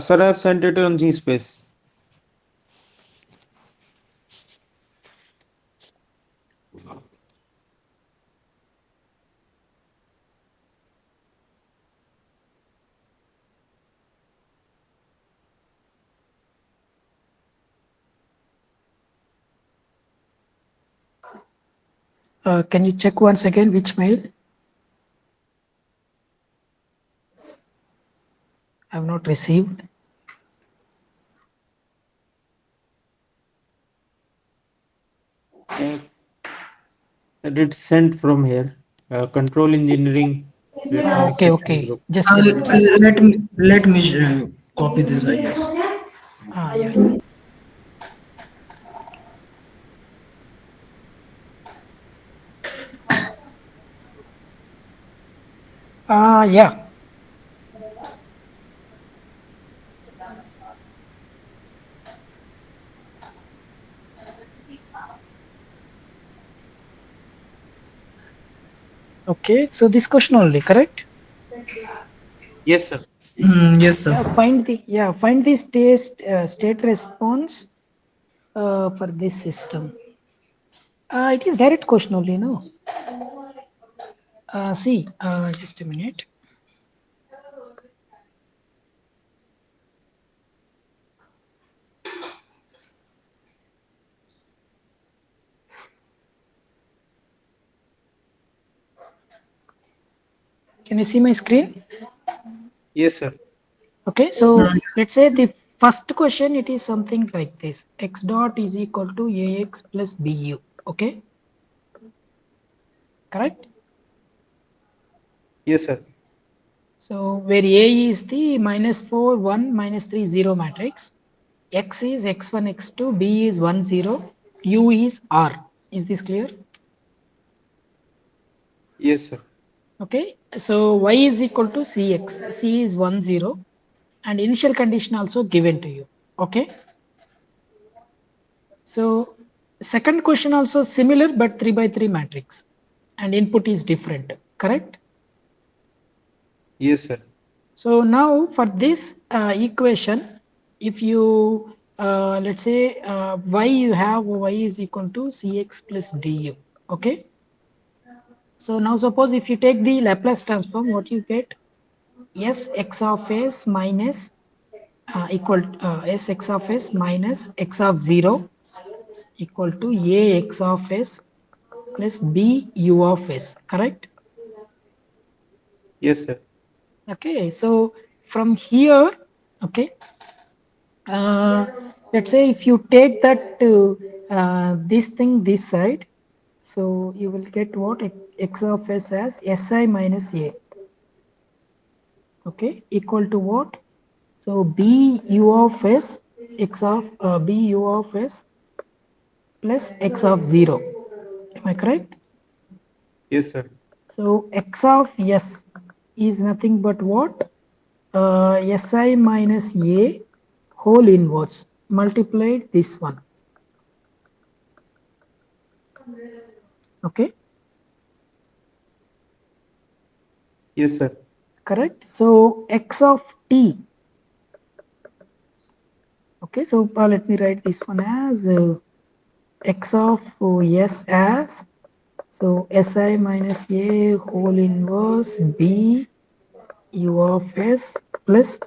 Speaker 5: Sir, I have sent it on G space.
Speaker 2: Can you check once again which mail? I have not received.
Speaker 5: Uh, it's sent from here. Control Engineering Electronic
Speaker 2: Okay,
Speaker 5: System
Speaker 2: okay.
Speaker 5: Group.
Speaker 2: Just a minute.
Speaker 3: Let me copy this, I guess.
Speaker 2: Yeah. Yeah. Okay. So this question only, correct?
Speaker 5: Yes, sir.
Speaker 3: Yes, sir.
Speaker 2: Find the state response for this system. It is direct question only, no? See, just a minute. Can you see my screen?
Speaker 5: Yes, sir.
Speaker 2: Okay, so
Speaker 3: Yes.
Speaker 2: let's say the first question, it is something like this. X dot is equal to AX plus BU. Okay, correct?
Speaker 5: Yes, sir.
Speaker 2: So where A is the minus 4, 1, minus 3, 0 matrix. X is x1, x2, B is 1, 0, U is R. Is this clear?
Speaker 5: Yes, sir.
Speaker 2: Okay, so Y is equal to Cx. C is 1, 0, and initial condition also given to you. Okay, so second question also similar but 3 by 3 matrix, and input is different, correct?
Speaker 5: Yes, sir.
Speaker 2: So now for this equation, if you let's say y, you have y is equal to cx plus du. Okay, so now suppose if you take the Laplace transform, what you get? S x of s minus equal s x of s minus x of 0 equal to a x of s plus b u of s, correct?
Speaker 5: Yes, sir.
Speaker 2: Okay, so from here, okay, uh, let's say if you take that this thing this side, so you will get what? X of s as si minus a, okay, equal to what? So b u of s x of b u of s plus x of 0. Am I correct?
Speaker 5: Yes, sir.
Speaker 2: So x of s is nothing but what? Si minus a whole inverse multiplied this one. Okay,
Speaker 5: Yes, sir.
Speaker 2: correct. So x of t. Okay, so let me write this one as x of s as, so si minus a whole inverse b u of s plus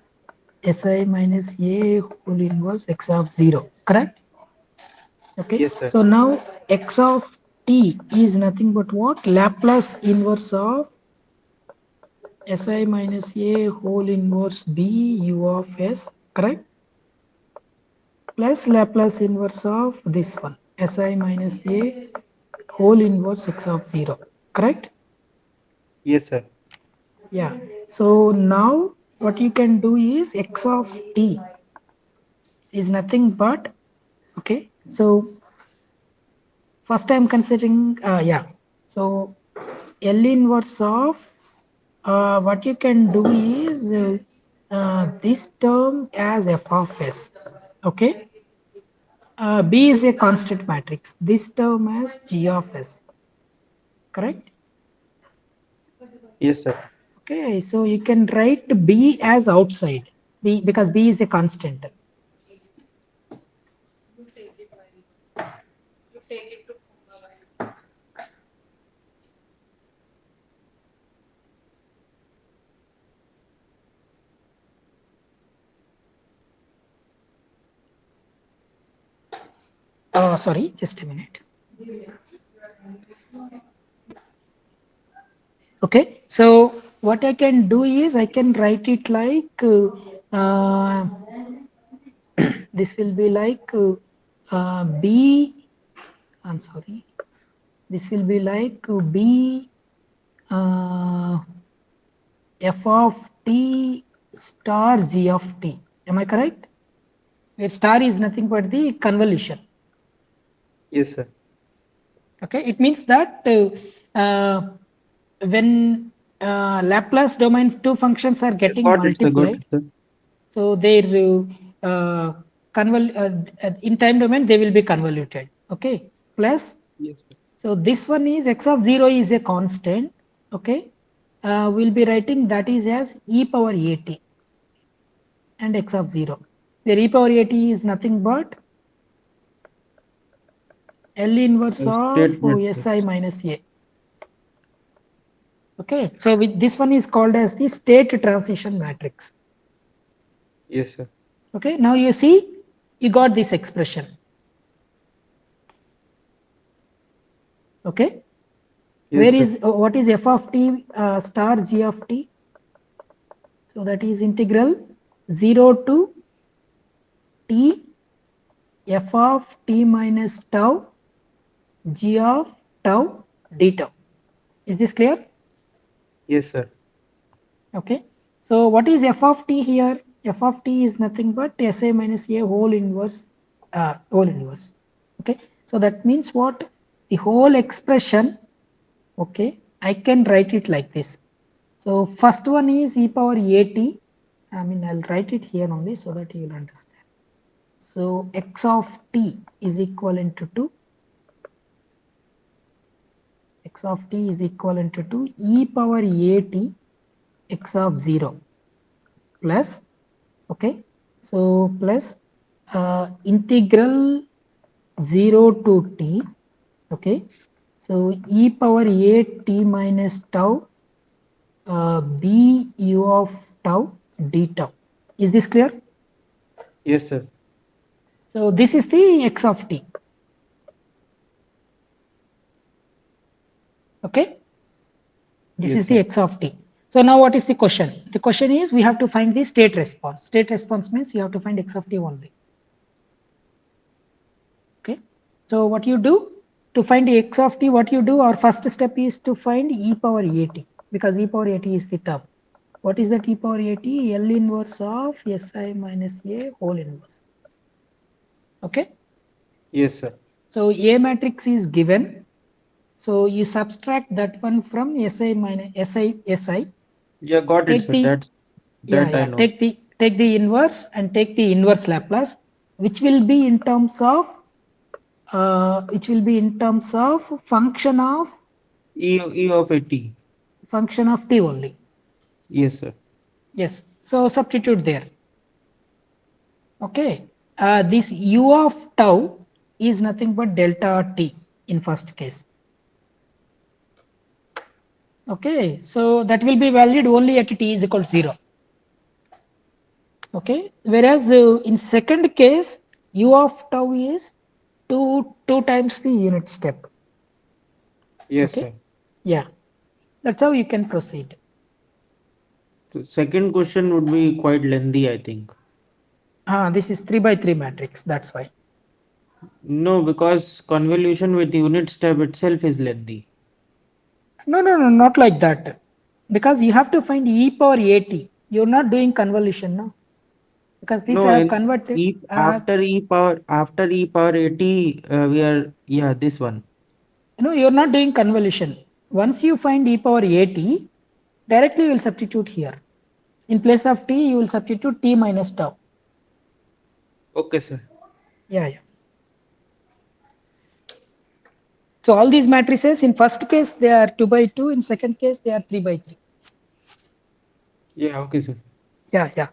Speaker 2: si minus a whole inverse x of 0, correct? Okay,
Speaker 5: Yes, sir.
Speaker 2: so now x of t is nothing but what? Laplace inverse of si minus a whole inverse b u of s, correct? Plus Laplace inverse of this one, si minus a whole inverse x of 0, correct?
Speaker 5: Yes, sir.
Speaker 2: Yeah, so now what you can do is x of t is nothing but, okay, so first I'm considering, yeah, so L inverse of, what you can do is this term as f of s, okay, B is a constant matrix, this term as g of s, correct?
Speaker 5: Yes, sir.
Speaker 2: Okay, so you can write B as outside, B, because B is a constant. Sorry, just a minute. Okay, so what I can do is I can write it like this will be like B, I'm sorry, this will be like B uh, f of t star g of t. Am I correct? Where star is nothing but the convolution.
Speaker 5: Yes, sir.
Speaker 2: Okay, it means that when Laplace domain two functions are
Speaker 5: Yeah,
Speaker 2: getting
Speaker 5: got it, sir. Got
Speaker 2: multiplied,
Speaker 5: it, sir.
Speaker 2: so their in time domain they will be convoluted. Okay, plus,
Speaker 5: Yes, sir.
Speaker 2: so this one is x of 0 is a constant. Okay, we'll be writing that is as e power at and x of 0, where e power at is nothing but L inverse of
Speaker 5: State
Speaker 2: si
Speaker 5: matrix.
Speaker 2: minus a. Okay, so with this one is called as the state transition matrix.
Speaker 5: Yes, sir.
Speaker 2: Okay, now you see you got this expression. Okay,
Speaker 5: Yes,
Speaker 2: where
Speaker 5: sir.
Speaker 2: is what is f of t star g of t? So that is integral 0 to t f of t minus tau g of tau d tau. Is this clear?
Speaker 5: Yes, sir.
Speaker 2: Okay, so what is f of t here? F of t is nothing but si minus a whole inverse, whole inverse. Okay, so that means what? The whole expression, okay, I can write it like this. So first one is e power at, I mean I'll write it here only so that you will understand. So x of t is equivalent to x of t is equivalent to e power at x of 0 plus, okay, so plus integral 0 to t, okay, so e power a t minus tau b u of tau d tau. Is this clear?
Speaker 5: Yes, sir.
Speaker 2: So this is the x of t. Okay, this is
Speaker 5: Yes,
Speaker 2: the
Speaker 5: sir.
Speaker 2: x of t. So now what is the question? The question is we have to find the state response. State response means you have to find x of t only. Okay, so what you do to find x of t, what you do, our first step is to find e power at, because e power at is the term. What is that e power at? L inverse of si minus a whole inverse. Okay,
Speaker 5: Yes, sir.
Speaker 2: so a matrix is given, so you subtract that one from si minus si,
Speaker 5: Yeah, got it,
Speaker 2: take
Speaker 5: sir.
Speaker 2: the,
Speaker 5: That's
Speaker 2: yeah,
Speaker 5: that I
Speaker 2: yeah,
Speaker 5: know.
Speaker 2: take the inverse and take the inverse Laplace, which will be in terms of function of
Speaker 5: E of 80.
Speaker 2: t only.
Speaker 5: Yes, sir.
Speaker 2: Yes, so substitute there. Okay, this u of tau is nothing but delta t in first case. Okay, so that will be valid only at t is equal to 0. Okay, whereas in second case, u of tau is 2 times the unit step.
Speaker 5: Yes,
Speaker 2: Okay,
Speaker 5: sir.
Speaker 2: yeah, that's how you can proceed.
Speaker 5: So second question would be quite lengthy, I think.
Speaker 2: This is 3 by 3 matrix, that's why.
Speaker 5: No, because convolution with unit step itself is lengthy.
Speaker 2: No, no, no, not like that. Because you have to find e power at. You're not doing convolution, no? Because this
Speaker 5: No,
Speaker 2: I have
Speaker 5: in
Speaker 2: converted.
Speaker 5: e after e power 80, we are, yeah, this one.
Speaker 2: No, you're not doing convolution. Once you find e power at, directly you will substitute here. In place of t, you will substitute t minus tau.
Speaker 5: Okay, sir.
Speaker 2: Yeah, yeah. So all these matrices, in first case they are 2 by 2, in second case they are 3 by 3.
Speaker 5: Yeah, okay, sir.
Speaker 2: Yeah, yeah.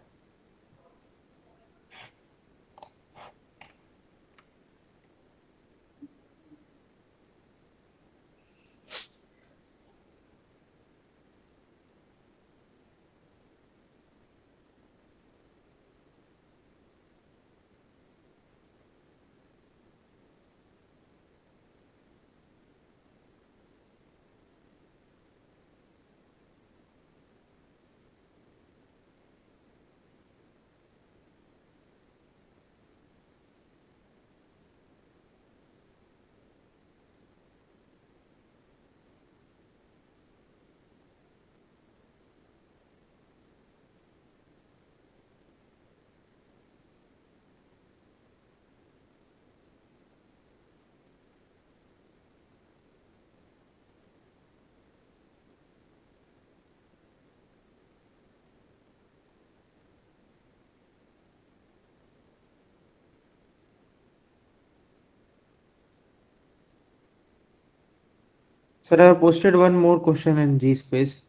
Speaker 5: Sir, I have posted one more question in G space.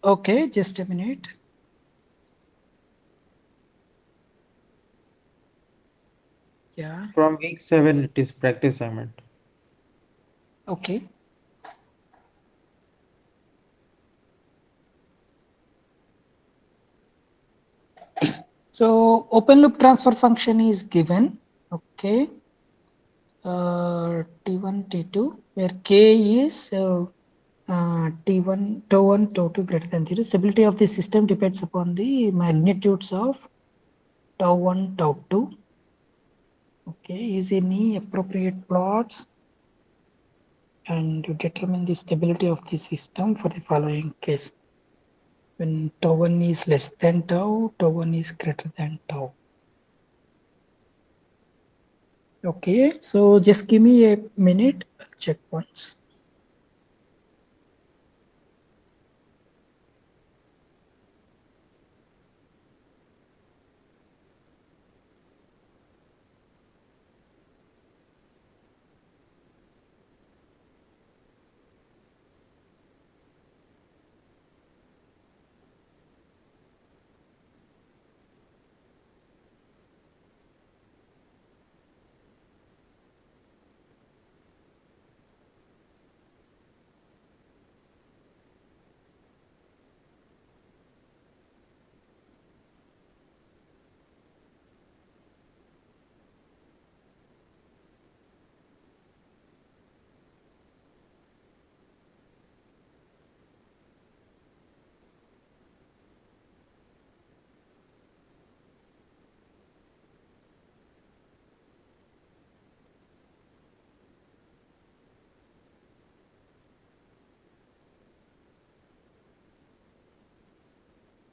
Speaker 2: Okay, just a minute. Yeah,
Speaker 5: From week 7, it is practice assignment.
Speaker 2: okay. So open loop transfer function is given. Okay. T1, T2, where K is T1, tau1, tau2 greater than 0. Stability of the system depends upon the magnitudes of tau1, tau2. Okay, use any appropriate plots and you determine the stability of the system for the following case. When tau1 is less than tau, tau1 is greater than tau. Okay, so just give me a minute, I'll check once.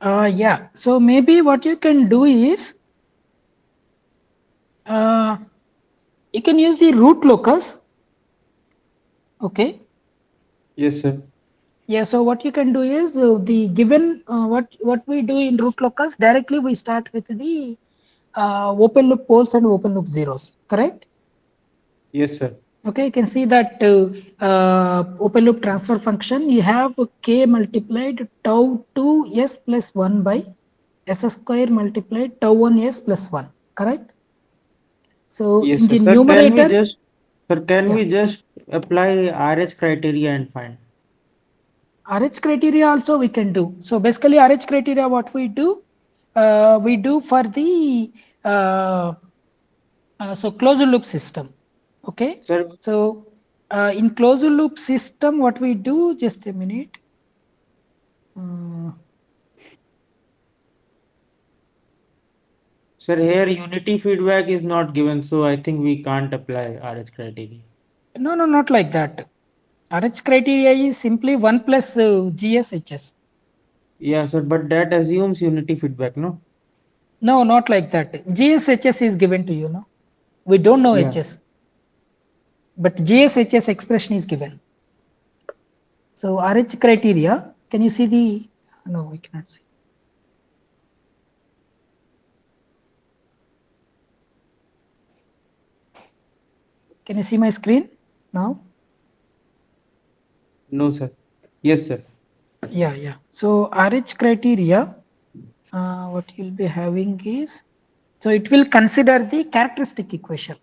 Speaker 2: Yeah, so maybe what you can do is uh, you can use the root locus. Okay.
Speaker 5: Yes, sir.
Speaker 2: Yeah, so what you can do is the given what we do in root locus, directly we start with the open loop poles and open loop zeros, correct?
Speaker 5: Yes, sir.
Speaker 2: Okay, you can see that open loop transfer function, you have k multiplied tau 2 s plus 1 by s square multiplied tau 1 s plus 1, correct? So
Speaker 5: Yes,
Speaker 2: in
Speaker 5: sir.
Speaker 2: the
Speaker 5: Sir,
Speaker 2: numerator,
Speaker 5: can
Speaker 2: yeah,
Speaker 5: we just apply RH criteria and find?
Speaker 2: RH criteria also we can do. So basically RH criteria, what we do for the uh, so closed loop system. Okay.
Speaker 5: Sir,
Speaker 2: So in closed loop system, what we do, just a minute. Uh,
Speaker 5: sir, here unity feedback is not given, so I think we can't apply RH criteria.
Speaker 2: no, no, not like that. RH criteria is simply 1 plus GSHS.
Speaker 5: Yeah, sir, but that assumes unity feedback, no?
Speaker 2: No, not like that. GSHS is given to you, no? We don't know
Speaker 5: Yeah.
Speaker 2: HS, but GSHS expression is given. So RH criteria, can you see the, no, we cannot see. Can you see my screen now?
Speaker 5: No, sir. Yes, sir.
Speaker 2: Yeah, yeah. So RH criteria, what you'll be having is, so it will consider the characteristic equation.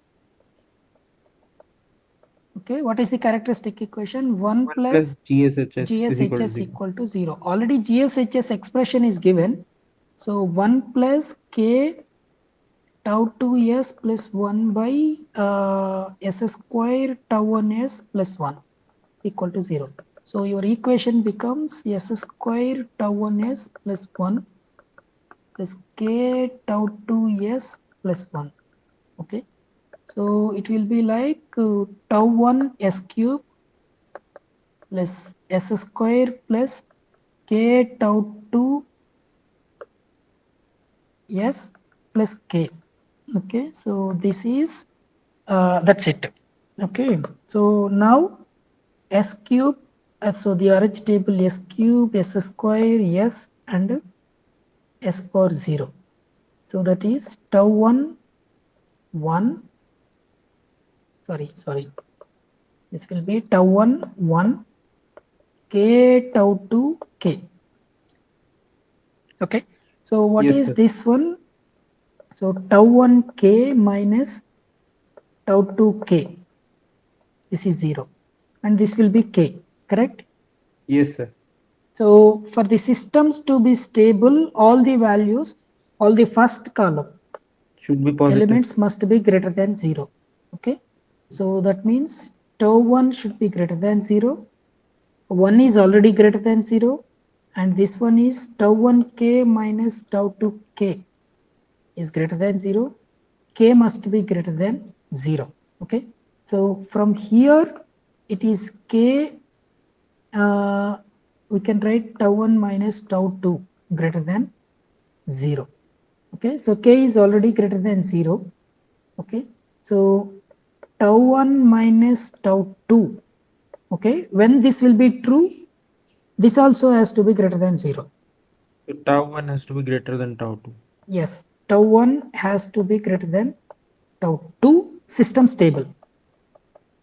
Speaker 2: Okay, what is the characteristic equation? 1
Speaker 5: 1 plus
Speaker 2: plus
Speaker 5: GSHS is equal to
Speaker 2: GSHS
Speaker 5: 0.
Speaker 2: equal to 0. Already GSHS expression is given. So 1 plus K tau 2s plus 1 by s square tau 1s plus 1 equal to 0. So your equation becomes s square tau 1s plus 1 plus k tau 2s plus 1. Okay. So it will be like tau 1 s cube plus s square plus k tau 2 s plus k. Okay, so this is that's it. Okay, so now s cube, so the RH table s cube, s square, s and s power 0. So that is tau 1 1, sorry, this will be tau 1 1 k tau 2 k. Okay, so what
Speaker 5: Yes,
Speaker 2: is
Speaker 5: sir.
Speaker 2: this one? So tau 1 k minus tau 2 k, this is 0 and this will be k, correct?
Speaker 5: Yes, sir.
Speaker 2: So for the systems to be stable, all the values, all the first column
Speaker 5: Should be positive.
Speaker 2: elements must be greater than 0. Okay, so that means tau 1 should be greater than 0. 1 is already greater than 0 and this one is tau 1 k minus tau 2 k is greater than 0. K must be greater than 0. Okay, so from here it is k, we can write tau 1 minus tau 2 greater than 0. Okay, so k is already greater than 0. Okay, so tau 1 minus tau 2. Okay, when this will be true, this also has to be greater than 0.
Speaker 5: So tau 1 has to be greater than tau 2.
Speaker 2: Yes, tau 1 has to be greater than tau 2, system stable.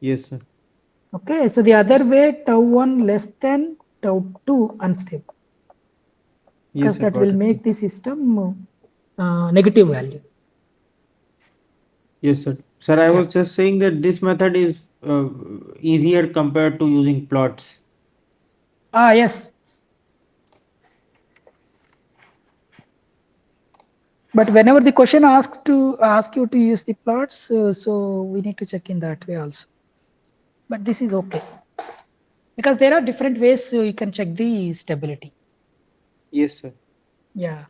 Speaker 5: Yes, sir.
Speaker 2: Okay, so the other way, tau 1 less than tau 2 unstable,
Speaker 5: Yes,
Speaker 2: because
Speaker 5: sir.
Speaker 2: that
Speaker 5: Got
Speaker 2: will
Speaker 5: it.
Speaker 2: make the system negative value.
Speaker 5: Yes, sir. Sir, I
Speaker 2: Yeah.
Speaker 5: was just saying that this method is easier compared to using plots.
Speaker 2: Ah, yes. But whenever the question asks to ask you to use the plots, so we need to check in that way also. But this is okay because there are different ways so you can check the stability.
Speaker 5: Yes, sir.
Speaker 2: Yeah.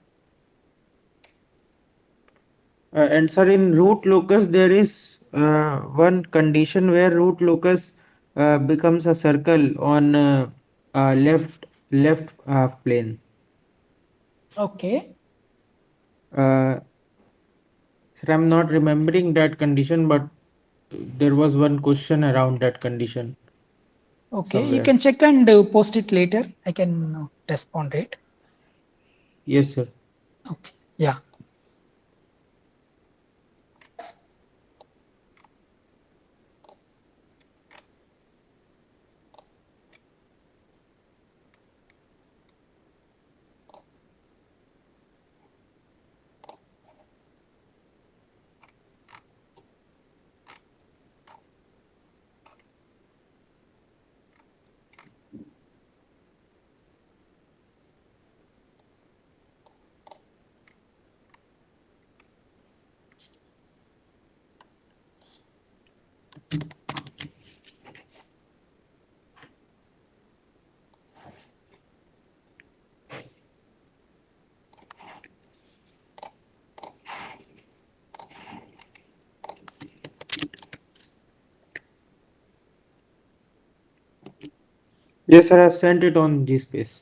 Speaker 5: And sir, in root locus, there is one condition where root locus becomes a circle on left half plane.
Speaker 2: Okay.
Speaker 5: Uh, Sir, I'm not remembering that condition, but there was one question around that condition
Speaker 2: Okay. You
Speaker 5: somewhere.
Speaker 2: can check and post it later. I can respond it.
Speaker 5: Yes, sir.
Speaker 2: Okay. Yeah.
Speaker 5: Yes, sir, I've sent it on GSpace.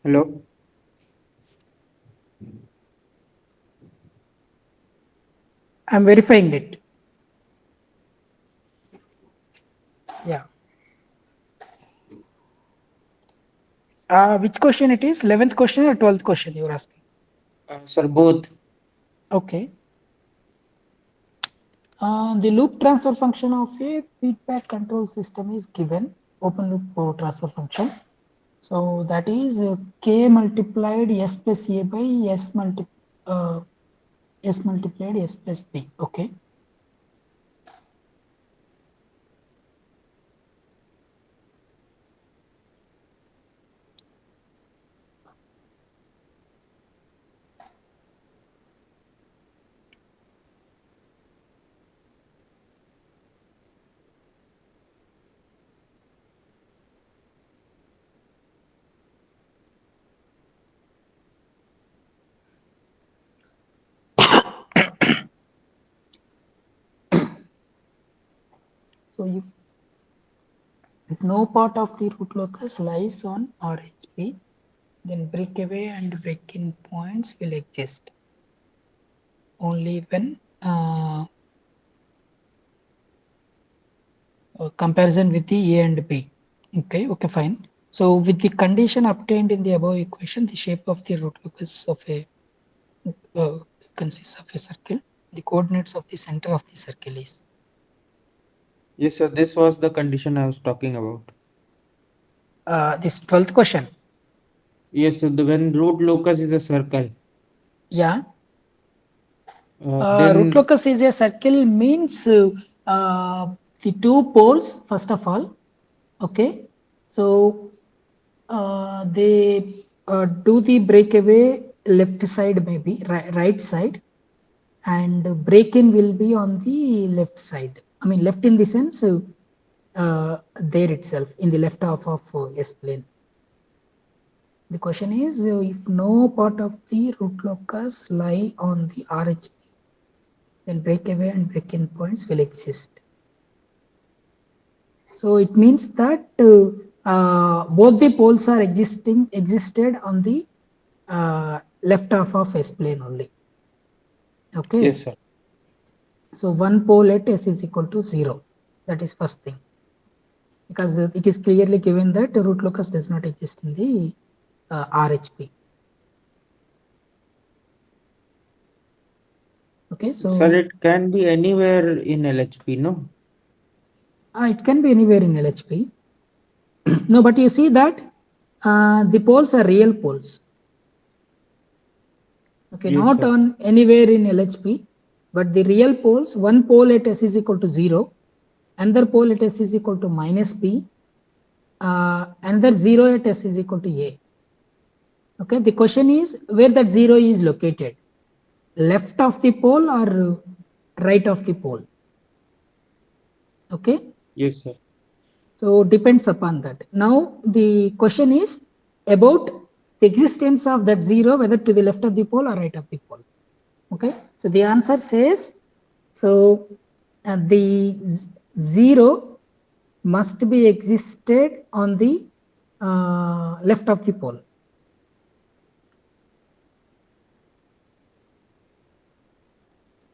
Speaker 5: Hello?
Speaker 2: I'm verifying it. Yeah. Which question it is? 11th question or 12th question you're asking?
Speaker 5: Sir, both.
Speaker 2: Okay. The loop transfer function of a feedback control system is given, open loop transfer function. So that is k multiplied s plus a by uh, s multiplied s plus b. Okay. So if no part of the root locus lies on RHP, then breakaway and break-in points will exist only when comparison with the A and B. Okay, fine. So with the condition obtained in the above equation, the shape of the root locus of a consists of a circle. The coordinates of the center of the circle is
Speaker 5: Yes, sir, this was the condition I was talking about.
Speaker 2: this 12th question.
Speaker 5: Yes, so when root locus is a circle,
Speaker 2: Yeah. Root
Speaker 5: then
Speaker 2: locus is a circle means the two poles first of all. Okay. So they do the breakaway left side, maybe right side, and break in will be on the left side. I mean left in the sense there itself in the left half of S plane. The question is if no part of the root locus lie on the RHP, then breakaway and break in points will exist. So it means that both the poles are existed on the left half of S plane only.
Speaker 5: yes,
Speaker 2: Okay.
Speaker 5: sir.
Speaker 2: So one pole at S is equal to 0. That is first thing. Because it is clearly given that the root locus does not exist in the RHP. Okay,
Speaker 5: Sir,
Speaker 2: so
Speaker 5: it can be anywhere in LHP, no?
Speaker 2: it can be anywhere in LHP. No, but you see that the poles are real poles. Okay,
Speaker 5: Yes,
Speaker 2: not
Speaker 5: sir.
Speaker 2: on anywhere in LHP, but the real poles, one pole at S is equal to 0, another pole at S is equal to minus B, another 0 at S is equal to A. Okay, the question is where that 0 is located, left of the pole or right of the pole. Okay,
Speaker 5: Yes, sir.
Speaker 2: so depends upon that. Now the question is about the existence of that 0, whether to the left of the pole or right of the pole. Okay, so the answer says so the 0 must be existed on the left of the pole.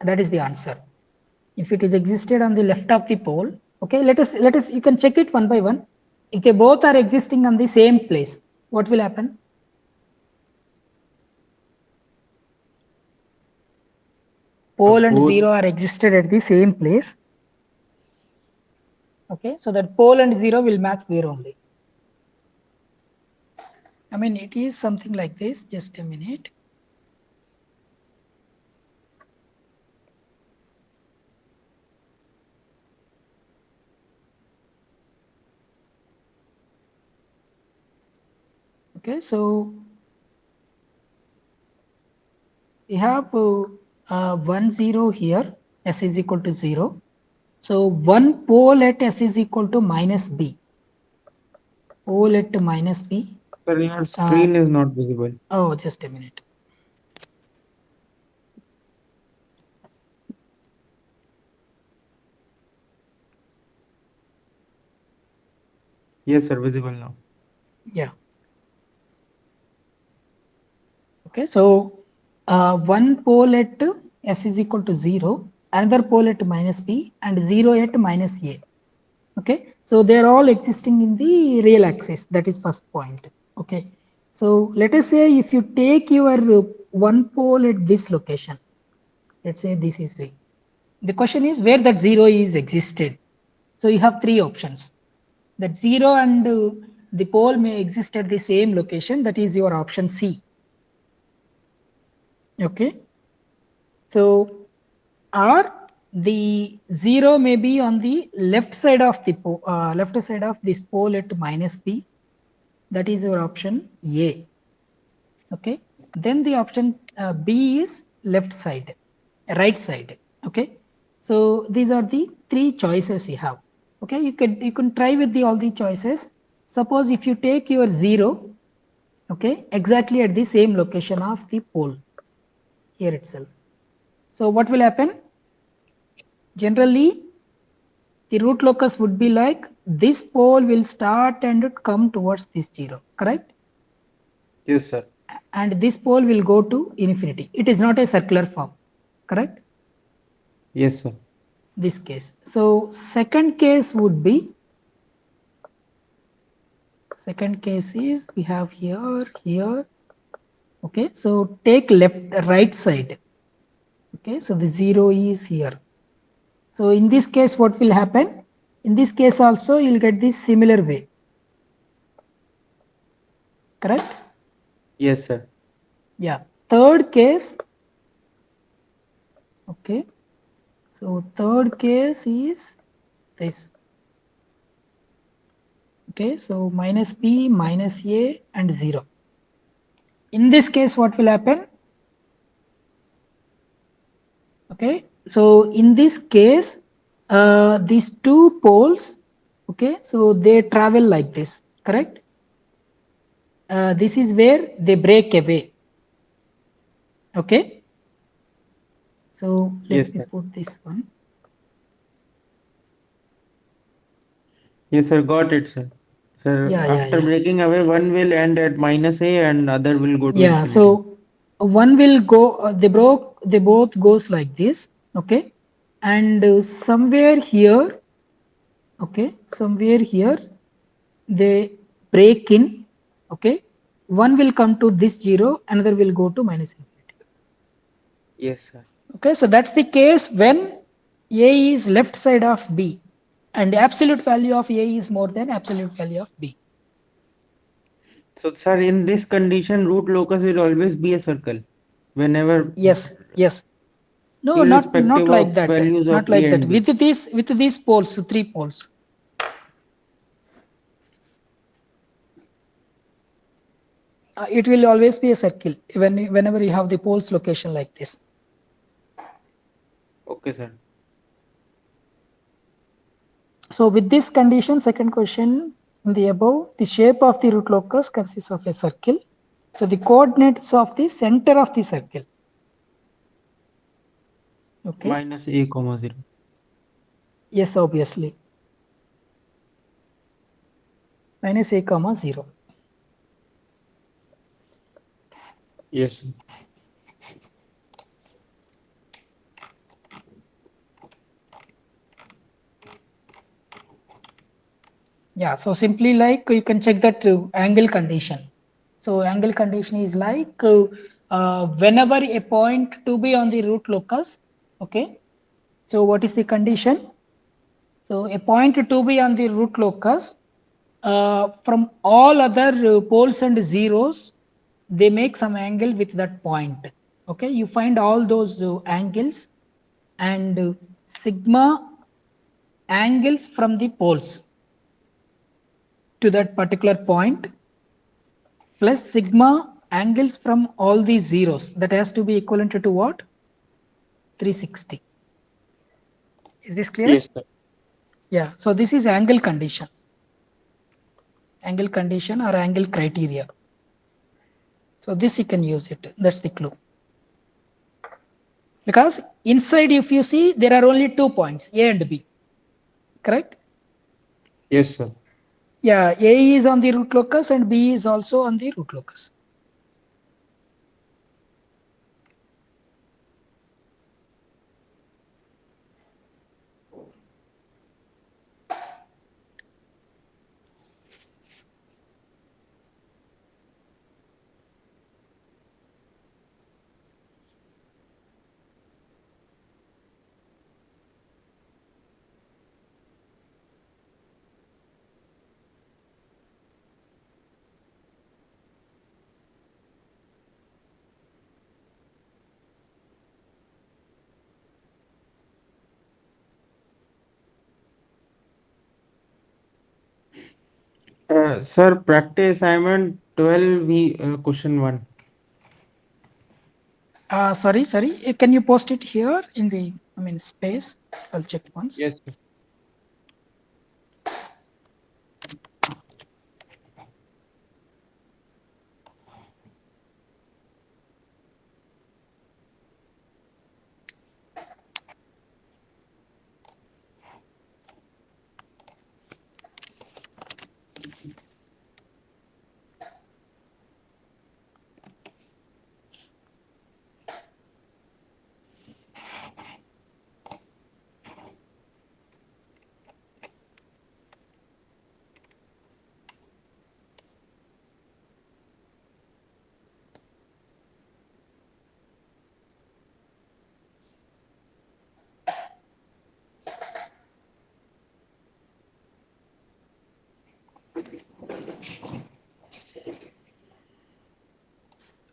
Speaker 2: That is the answer. If it is existed on the left of the pole, okay, let us you can check it one by one. If they both are existing on the same place, what will happen? Pole and
Speaker 5: Both.
Speaker 2: 0 are existed at the same place. Okay, so that pole and 0 will match there only. I mean, it is something like this. Just a minute. Okay, so we have 1 0 here, s is equal to 0. So one pole at s is equal to minus b. Pole at minus b.
Speaker 5: Sir, your
Speaker 2: Uh,
Speaker 5: screen is not visible.
Speaker 2: oh, just a minute.
Speaker 5: Yes, sir, visible now.
Speaker 2: Yeah. Okay, so one pole at s is equal to 0, another pole at minus b, and 0 at minus a. Okay, so they are all existing in the real axis. That is first point. Okay, so let us say if you take your one pole at this location, let's say this is v. The question is where that 0 is existed. So you have three options. That 0 and the pole may exist at the same location. That is your option C. Okay, so or the 0 may be on the left side of the left side of this pole at minus b. That is your option A. Okay, then the option B is left side, right side. Okay, so these are the three choices you have. Okay, you can try with the all the choices. Suppose if you take your 0, okay, exactly at the same location of the pole here itself. So what will happen? Generally, the root locus would be like this pole will start and come towards this 0, correct?
Speaker 5: Yes, sir.
Speaker 2: And this pole will go to infinity. It is not a circular form, correct?
Speaker 5: Yes, sir.
Speaker 2: This case. So second case would be, second case is we have here, here. Okay, so take right side. Okay, so the 0 is here. So in this case, what will happen? In this case also, you'll get this similar way, correct?
Speaker 5: Yes, sir.
Speaker 2: Yeah. Third case, okay. So third case is this. Okay, so minus b, minus a, and 0. In this case, what will happen? Okay, so in this case, these two poles, okay, so they travel like this, correct? This is where they break away. Okay, so let
Speaker 5: Yes,
Speaker 2: me
Speaker 5: sir.
Speaker 2: put this one.
Speaker 5: Yes, sir. Got it, sir. Sir,
Speaker 2: Yeah, yeah,
Speaker 5: after
Speaker 2: yeah.
Speaker 5: breaking away, one will end at minus a and other will go to
Speaker 2: Yeah,
Speaker 5: infinity.
Speaker 2: so one will go, they both goes like this, okay? And somewhere here, okay, somewhere here, they break in, okay? One will come to this 0, another will go to minus infinity.
Speaker 5: Yes, sir.
Speaker 2: Okay, so that's the case when A is left side of B and the absolute value of A is more than absolute value of B.
Speaker 5: So, sir, in this condition, root locus will always be a circle whenever,
Speaker 2: Yes, yes. No, not
Speaker 5: irrespective
Speaker 2: like
Speaker 5: of
Speaker 2: that.
Speaker 5: values
Speaker 2: Not
Speaker 5: of
Speaker 2: like
Speaker 5: a
Speaker 2: that.
Speaker 5: and b.
Speaker 2: With these poles, three poles. It will always be a circle whenever you have the poles location like this.
Speaker 5: Okay, sir.
Speaker 2: So with this condition, second question in the above, the shape of the root locus consists of a circle. So the coordinates of the center of the circle. Okay.
Speaker 5: Minus a comma 0.
Speaker 2: Yes, obviously. Minus a comma 0.
Speaker 5: Yes, sir.
Speaker 2: Yeah, so simply like you can check that angle condition. So angle condition is like whenever a point to be on the root locus, okay. So what is the condition? So a point to be on the root locus from all other poles and zeros, they make some angle with that point. Okay, you find all those angles and sigma angles from the poles to that particular point plus sigma angles from all these zeros, that has to be equivalent to what? 360. Is this clear?
Speaker 5: Yes, sir.
Speaker 2: Yeah, so this is angle condition or angle criteria. So this you can use it. That's the clue. Because inside, if you see, there are only 2 points, A and B. Correct?
Speaker 5: Yes, sir.
Speaker 2: Yeah, A is on the root locus and B is also on the root locus.
Speaker 5: Sir, practice assignment 12, question 1.
Speaker 2: Sorry. Can you post it here in the, space? I'll check once.
Speaker 5: Yes, sir.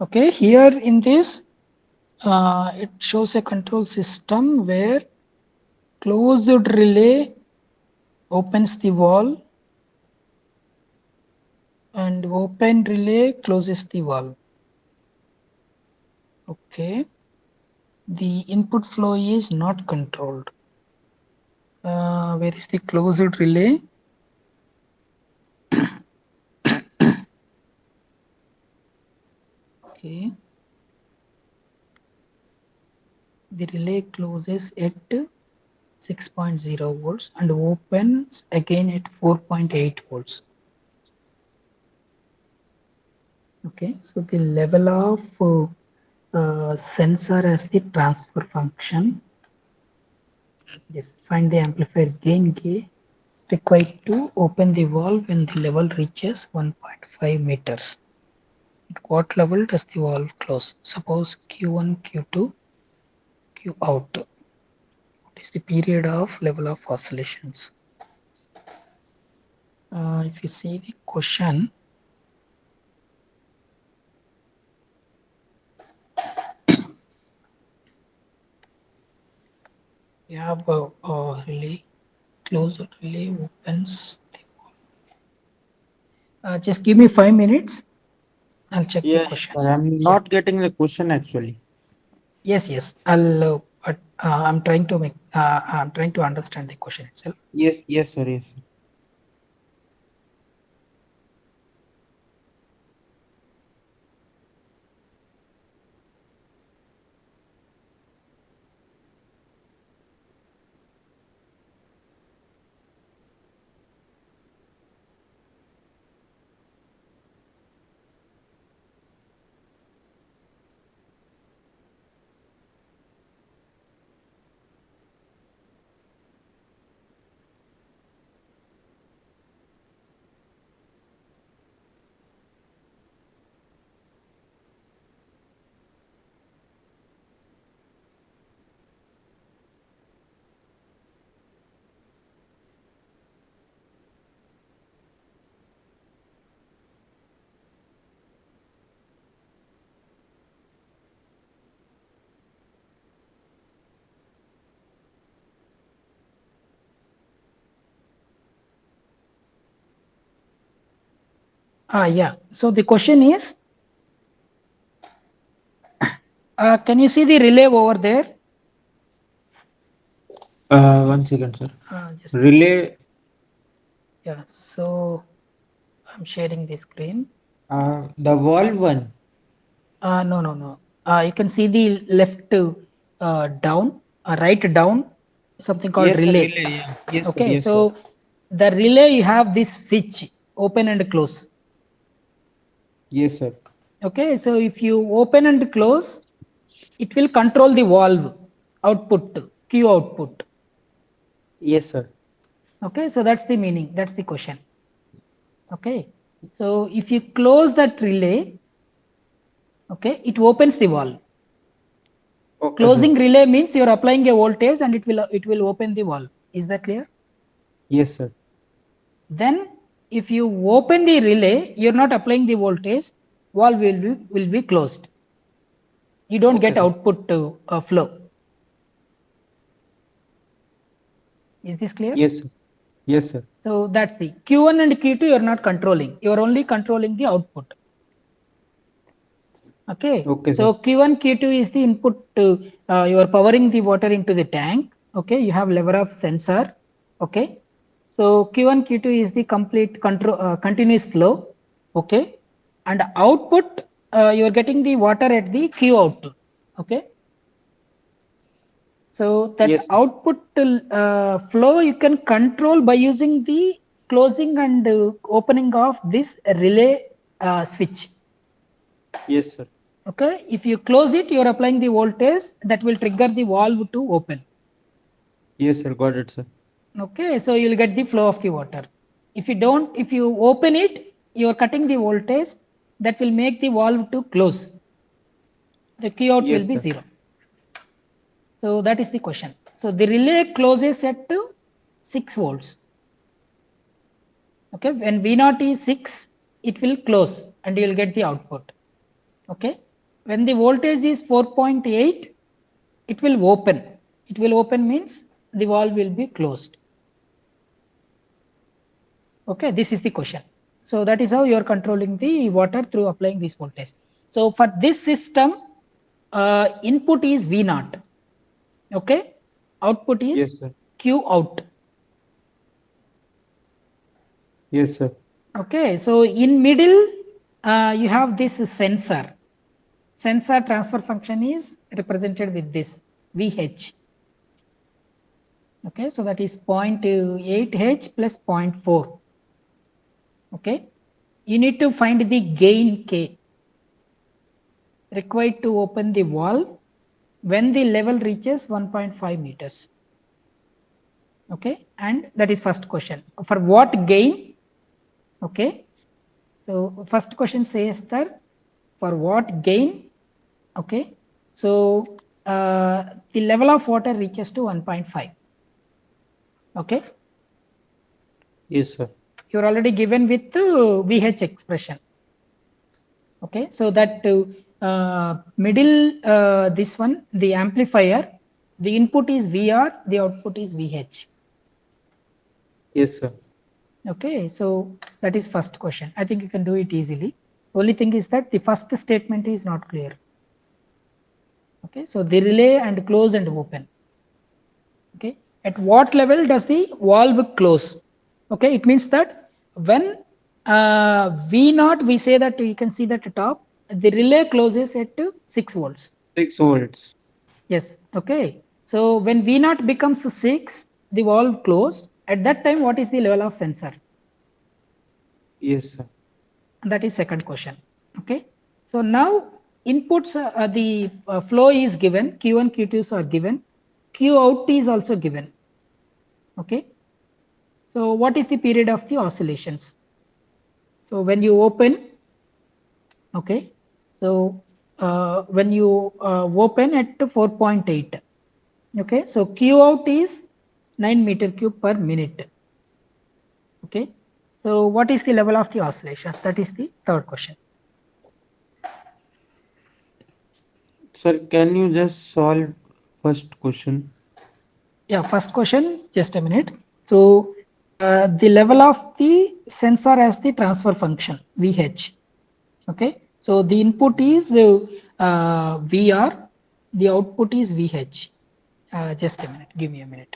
Speaker 2: Okay, here in this, it shows a control system where closed relay opens the valve and open relay closes the valve. Okay, the input flow is not controlled. Where is the closed relay? Okay, the relay closes at 6.0 volts and opens again at 4.8 volts. Okay, so the level of sensor as the transfer function. Yes, find the amplifier gain K required to open the valve when the level reaches 1.5 meters. At what level does the valve close? Suppose Q1, Q2, Q out. What is the period of level of oscillations? If you see the question, you have a relay, closed relay opens the valve. Just give me 5 minutes. I'll check the
Speaker 5: Yes,
Speaker 2: question.
Speaker 5: sir. I'm
Speaker 2: Yeah.
Speaker 5: not getting the question actually.
Speaker 2: Yes. I'll. But I'm trying to make. I'm trying to understand the question itself.
Speaker 5: Yes, sir. Yes, sir.
Speaker 2: Yeah. So the question is, can you see the relay over there?
Speaker 5: 1 second, sir.
Speaker 2: Just
Speaker 5: Relay,
Speaker 2: yeah. So I'm sharing the screen.
Speaker 5: the valve one.
Speaker 2: No, no, no. You can see the left down, right down, something called
Speaker 5: Yes, sir.
Speaker 2: relay.
Speaker 5: Relay. Yeah. Yes, sir.
Speaker 2: Okay,
Speaker 5: Yes, sir.
Speaker 2: so the relay you have this switch open and close.
Speaker 5: Yes, sir.
Speaker 2: Okay, so if you open and close, it will control the valve output, Q output.
Speaker 5: Yes, sir.
Speaker 2: Okay, so that's the meaning, that's the question. Okay, so if you close that relay, okay, it opens the valve.
Speaker 5: Okay, sir.
Speaker 2: Closing relay means you are applying a voltage and it will open the valve. Is that clear?
Speaker 5: Yes, sir.
Speaker 2: Then if you open the relay, you're not applying the voltage, valve will be closed. You don't
Speaker 5: Okay,
Speaker 2: get
Speaker 5: sir.
Speaker 2: output flow. Is this clear?
Speaker 5: Yes, sir. Yes, sir.
Speaker 2: So that's the Q1 and Q2 you're not controlling. You're only controlling the output. Okay.
Speaker 5: Okay, sir.
Speaker 2: So Q1, Q2 is the input. You are powering the water into the tank. Okay. You have lever of sensor. Okay. So Q1, Q2 is the complete control, continuous flow. Okay. And output, you are getting the water at the Q output. Okay. So that
Speaker 5: Yes, sir.
Speaker 2: output flow you can control by using the closing and opening of this relay switch.
Speaker 5: Yes, sir.
Speaker 2: Okay, if you close it, you are applying the voltage that will trigger the valve to open.
Speaker 5: Yes, sir. Got it, sir.
Speaker 2: Okay, so you will get the flow of the water. If you open it, you are cutting the voltage that will make the valve to close. The Q out will
Speaker 5: Yes,
Speaker 2: be
Speaker 5: sir.
Speaker 2: 0. So that is the question. So the relay closes at 6 volts. Okay, when V0 is 6, it will close and you will get the output. Okay, when the voltage is 4.8, it will open. It will open means the valve will be closed. Okay, this is the question. So that is how you are controlling the water through applying this voltage. So for this system, input is V0. Okay, output is
Speaker 5: Yes, sir.
Speaker 2: Q out.
Speaker 5: Yes, sir.
Speaker 2: Okay, so in middle, you have this sensor. Sensor transfer function is represented with this VH. Okay, so that is 0.8H plus 0.4. Okay, you need to find the gain K required to open the valve when the level reaches 1.5 meters. Okay, and that is first question. For what gain? Okay, so first question says that for what gain? Okay, so the level of water reaches to 1.5. Okay,
Speaker 5: Yes, sir.
Speaker 2: you're already given with VH expression. Okay, so that middle this one, the amplifier, the input is VR, the output is VH.
Speaker 5: Yes, sir.
Speaker 2: Okay, so that is first question. I think you can do it easily. Only thing is that the first statement is not clear. Okay, so the relay and close and open. Okay, at what level does the valve close? Okay, it means that when V0, we say that you can see that top, the relay closes at 6 volts.
Speaker 5: 6 volts.
Speaker 2: Yes, okay. So when V0 becomes 6, the valve closed. At that time, what is the level of sensor?
Speaker 5: Yes, sir.
Speaker 2: That is second question. Okay. So now inputs, the flow is given, Q1, Q2s are given, Q out is also given. Okay. So what is the period of the oscillations? So when you open, okay. So when you open at 4.8, okay. So Q out is 9 meter cube per minute. Okay. So what is the level of the oscillations? That is the third question.
Speaker 5: Sir, can you just solve first question?
Speaker 2: Yeah, first question, just a minute. So the level of the sensor as the transfer function VH. Okay, so the input is VR, the output is VH. Just a minute, give me a minute.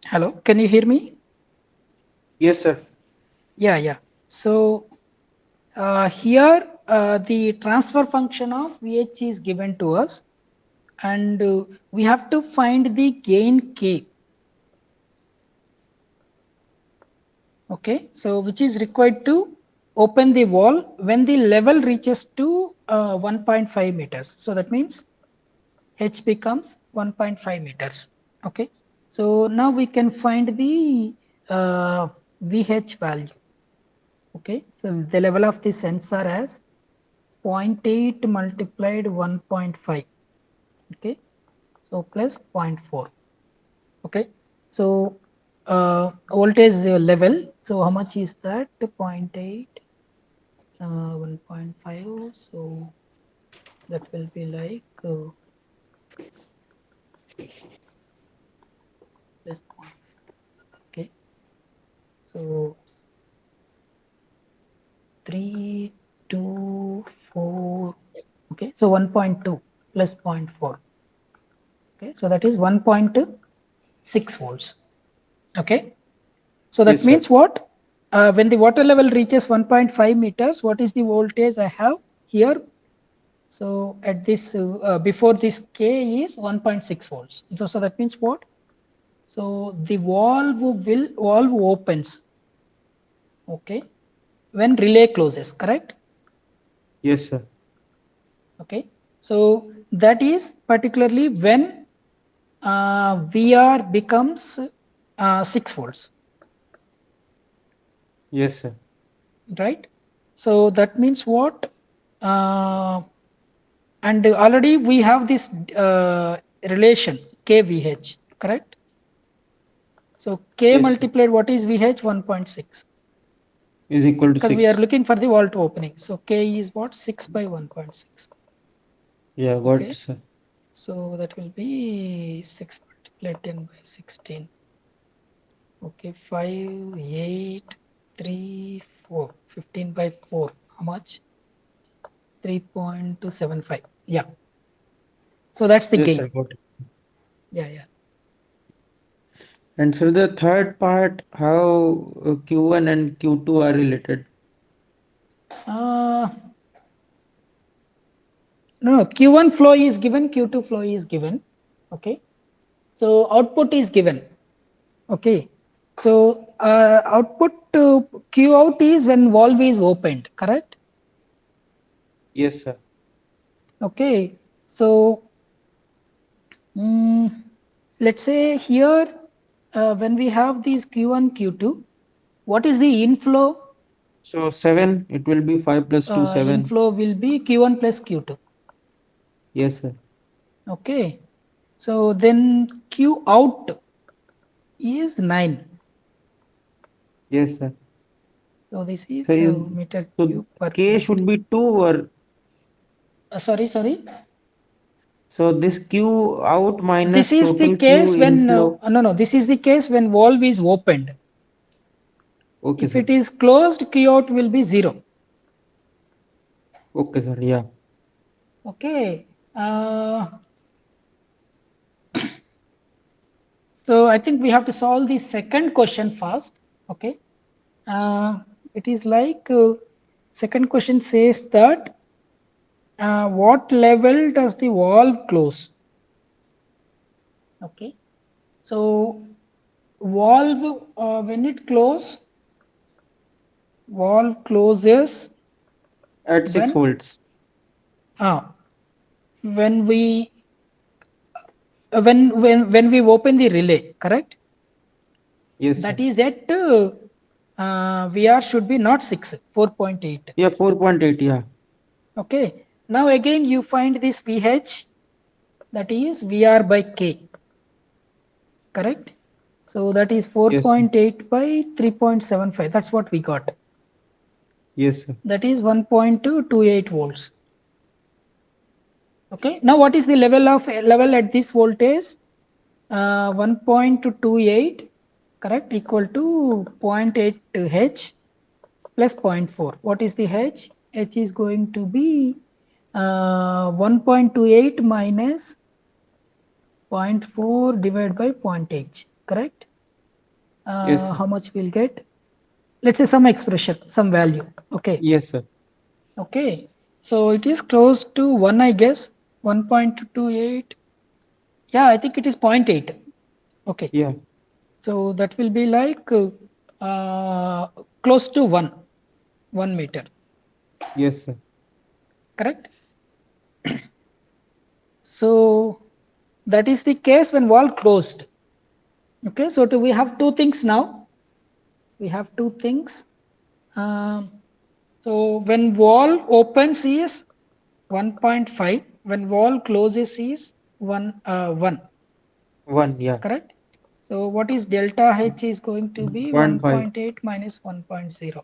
Speaker 2: Hello, can you hear me?
Speaker 5: Yes, sir.
Speaker 2: Yeah. So here the transfer function of VH is given to us, and we have to find the gain K. Okay, so which is required to open the wall when the level reaches to 1.5 meters. So that means H becomes 1.5 meters. Okay, so now we can find the VH value. Okay, so the level of the sensor as 0.8 multiplied 1.5. Okay, so plus 0.4. Okay, so voltage level. So how much is that? 0.8, 1.5. So that will be like plus 0.5. Okay, so 3, 2, 4. Okay, so 1.2 plus 0.4. Okay, so that is 1.6 volts. Okay, so that
Speaker 5: Yes, sir.
Speaker 2: means what? When the water level reaches 1.5 meters, what is the voltage I have here? So at this before this K is 1.6 volts. So that means what? So the valve opens. Okay, when relay closes, correct?
Speaker 5: Yes, sir.
Speaker 2: Okay, so that is particularly when VR becomes 6 volts,
Speaker 5: Yes, sir.
Speaker 2: right? So that means what? Uh, and already we have this relation KVH, correct? So K
Speaker 5: Yes, sir.
Speaker 2: multiplied what is VH? 1.6,
Speaker 5: Is equal to
Speaker 2: because we are
Speaker 5: 6.
Speaker 2: looking for the volt opening. So K is what? 6 by 1.6.
Speaker 5: Yeah, got it,
Speaker 2: Okay,
Speaker 5: sir.
Speaker 2: so that will be 6 multiplied. Multiply 10 by 16. Okay, 5, 8, 3, 4. 15 by 4. How much? 3.275. Yeah. So that's the
Speaker 5: Yes, sir,
Speaker 2: gain.
Speaker 5: got it.
Speaker 2: Yeah, yeah.
Speaker 5: And so the third part, how Q1 and Q2 are related.
Speaker 2: Uh, no, Q1 flow is given, Q2 flow is given. Okay. So output is given. Okay. So output Q out is when valve is opened, correct?
Speaker 5: Yes, sir.
Speaker 2: Okay. So let's say here when we have these Q1, Q2, what is the inflow?
Speaker 5: So 7, it will be 5 plus 2, 7.
Speaker 2: Inflow will be Q1 plus Q2.
Speaker 5: Yes, sir.
Speaker 2: Okay. So then Q out is 9.
Speaker 5: Yes, sir.
Speaker 2: So this
Speaker 5: So
Speaker 2: is
Speaker 5: is
Speaker 2: meter
Speaker 5: so
Speaker 2: cube per
Speaker 5: K
Speaker 2: minute.
Speaker 5: should be 2, or
Speaker 2: Sorry.
Speaker 5: so this Q out
Speaker 2: This
Speaker 5: minus
Speaker 2: is the
Speaker 5: total Q
Speaker 2: case when
Speaker 5: inflow.
Speaker 2: no. This is the case when valve is opened.
Speaker 5: Okay,
Speaker 2: If
Speaker 5: sir.
Speaker 2: it is closed, Q out will be 0.
Speaker 5: Okay, sir. Yeah.
Speaker 2: Okay. So I think we have to solve the second question first. Okay. It is like second question says that what level does the valve close? Okay. So valve when it valve closes
Speaker 5: At 6
Speaker 2: when
Speaker 5: volts.
Speaker 2: uh, when we when we open the relay, correct?
Speaker 5: Yes, sir.
Speaker 2: That is at VR should be not 6, 4.8.
Speaker 5: Yeah, 4.8. Yeah.
Speaker 2: Okay. Now again you find this VH, that is VR by K, correct? So that is
Speaker 5: Yes, sir.
Speaker 2: 4.8 by 3.75. That's what we got.
Speaker 5: Yes, sir.
Speaker 2: That is 1.228 volts. Okay. Now what is the level at this voltage? 1.28, correct, equal to zero point 0.8 H plus zero point 0.4. What is the H? H is going to be 1.28 minus zero point 0.4 divided by zero point 0.8, correct?
Speaker 5: Yes, sir.
Speaker 2: How much we'll get? Let's say some expression, some value. Okay.
Speaker 5: Yes, sir.
Speaker 2: Okay. So it is close to 1, I guess. 1.28. Yeah, I think it is zero point 0.8. Okay.
Speaker 5: Yeah.
Speaker 2: So that will be like close to 1 meter,
Speaker 5: Yes, sir.
Speaker 2: correct? So that is the case when valve closed. Okay, so we have two things now. We have two things. Um, so when valve opens is 1.5, when valve closes is 1, 1,
Speaker 5: 1. Yeah.
Speaker 2: correct? So what is delta H is going to be
Speaker 5: 0.5.
Speaker 2: 1.8 minus 1.0.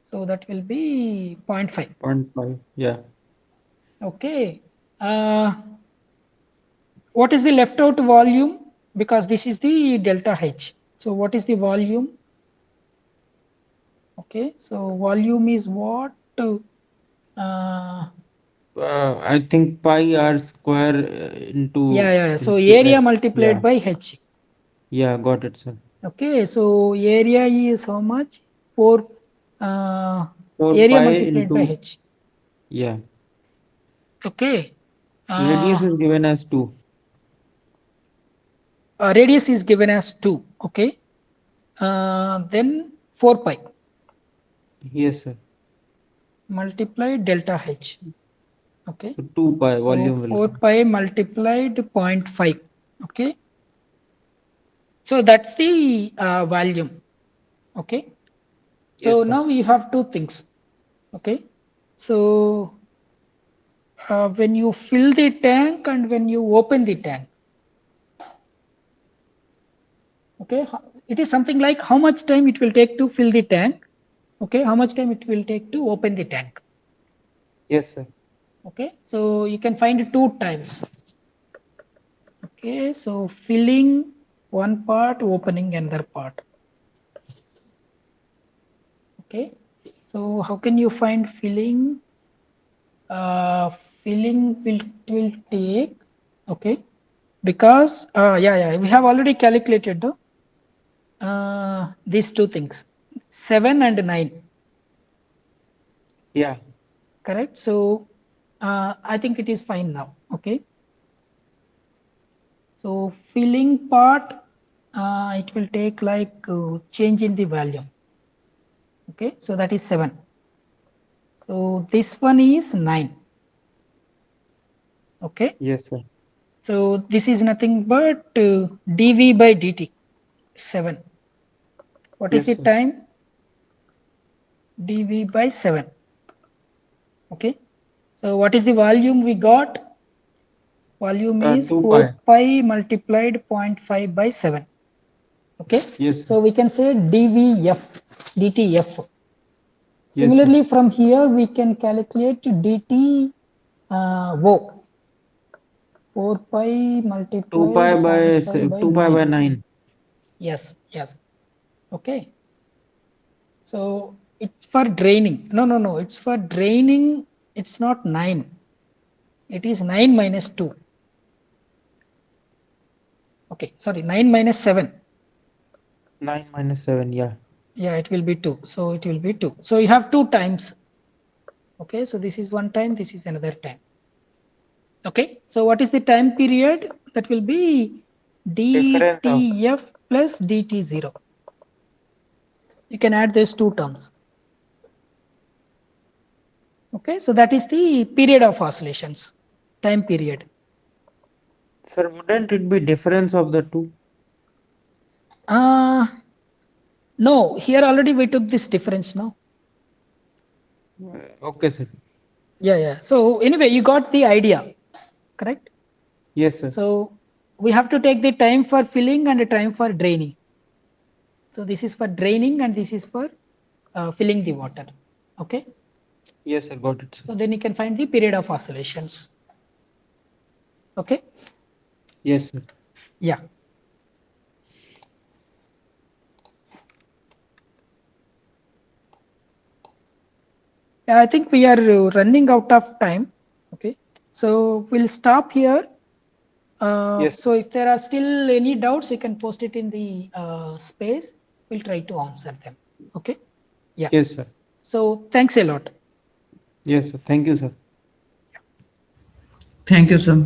Speaker 2: So that will be 0.5.
Speaker 5: 0.5. Yeah.
Speaker 2: Okay. What is the left out volume? Because this is the delta H. So what is the volume? Okay. So volume is what? Uh,
Speaker 5: I think pi r square
Speaker 2: So
Speaker 5: into
Speaker 2: area
Speaker 5: h.
Speaker 2: multiplied
Speaker 5: Yeah.
Speaker 2: by H.
Speaker 5: Yeah. Got it, sir.
Speaker 2: Okay. So area is how much? 4. Uh,
Speaker 5: 4
Speaker 2: area
Speaker 5: pi
Speaker 2: multiplied by
Speaker 5: into,
Speaker 2: H.
Speaker 5: yeah.
Speaker 2: Okay.
Speaker 5: Radius is given as 2.
Speaker 2: Radius is given as 2. Okay. Then 4 pi
Speaker 5: Yes, sir.
Speaker 2: multiply delta H. Okay.
Speaker 5: So 2 pi
Speaker 2: So
Speaker 5: volume will
Speaker 2: 4
Speaker 5: come.
Speaker 2: pi multiplied 0.5. Okay. So that's the volume. Okay. So
Speaker 5: Yes, sir.
Speaker 2: now we have two things. Okay. So when you fill the tank and when you open the tank. Okay. It is something like how much time it will take to fill the tank. Okay. How much time it will take to open the tank.
Speaker 5: Yes, sir.
Speaker 2: Okay. So you can find two times. Okay, so filling one part, opening another part. Okay, so how can you find filling? Uh, Filling will take, okay, because we have already calculated these two things, 7 and 9,
Speaker 5: Yeah.
Speaker 2: correct? So I think it is fine now. Okay, so filling part, it will take like change in the volume. Okay, so that is 7. So this one is 9. Okay,
Speaker 5: Yes, sir.
Speaker 2: so this is nothing but dv by dt, 7. What is
Speaker 5: Yes,
Speaker 2: the
Speaker 5: sir.
Speaker 2: time? dv by 7. Okay, so what is the volume we got? Volume is
Speaker 5: 2
Speaker 2: 4
Speaker 5: pi.
Speaker 2: pi multiplied 0.5 by 7. Okay,
Speaker 5: Yes, sir.
Speaker 2: so we can say dvf, dtf.
Speaker 5: Yes, sir.
Speaker 2: Similarly, from here we can calculate dt o, 4 pi
Speaker 5: 2
Speaker 2: multiplied
Speaker 5: pi
Speaker 2: zero
Speaker 5: by
Speaker 2: point 0.5 by
Speaker 5: 2 pi
Speaker 2: 9.
Speaker 5: by 9.
Speaker 2: Yes, yes. Okay, so it's for draining. No, no, no, it's for draining. It's not 9. It is 9 minus 2. Okay, sorry, 9 minus 7.
Speaker 5: 9 minus 7. Yeah.
Speaker 2: Yeah, it will be 2. So it will be 2. So you have two times. Okay, so this is one time, this is another time. Okay, so what is the time period? That will be
Speaker 5: Difference of
Speaker 2: dtf plus dt0. You can add these two terms. Okay, so that is the period of oscillations, time period.
Speaker 5: Sir, wouldn't it be difference of the two?
Speaker 2: Uh, no, here already we took this difference now.
Speaker 5: Okay, sir.
Speaker 2: Yeah, yeah. So anyway, you got the idea, correct?
Speaker 5: Yes, sir.
Speaker 2: So we have to take the time for filling and the time for draining. So this is for draining and this is for filling the water. Okay.
Speaker 5: Yes, sir. Got it, sir.
Speaker 2: So then you can find the period of oscillations. Okay.
Speaker 5: Yes, sir.
Speaker 2: Yeah. I think we are running out of time. Okay. So we'll stop here.
Speaker 5: Yes,
Speaker 2: So
Speaker 5: sir.
Speaker 2: if there are still any doubts, you can post it in the space. We'll try to answer them. Okay. Yeah.
Speaker 5: Yes, sir.
Speaker 2: So thanks a lot.
Speaker 5: Yes, sir. Thank you, sir.
Speaker 3: Thank you, sir.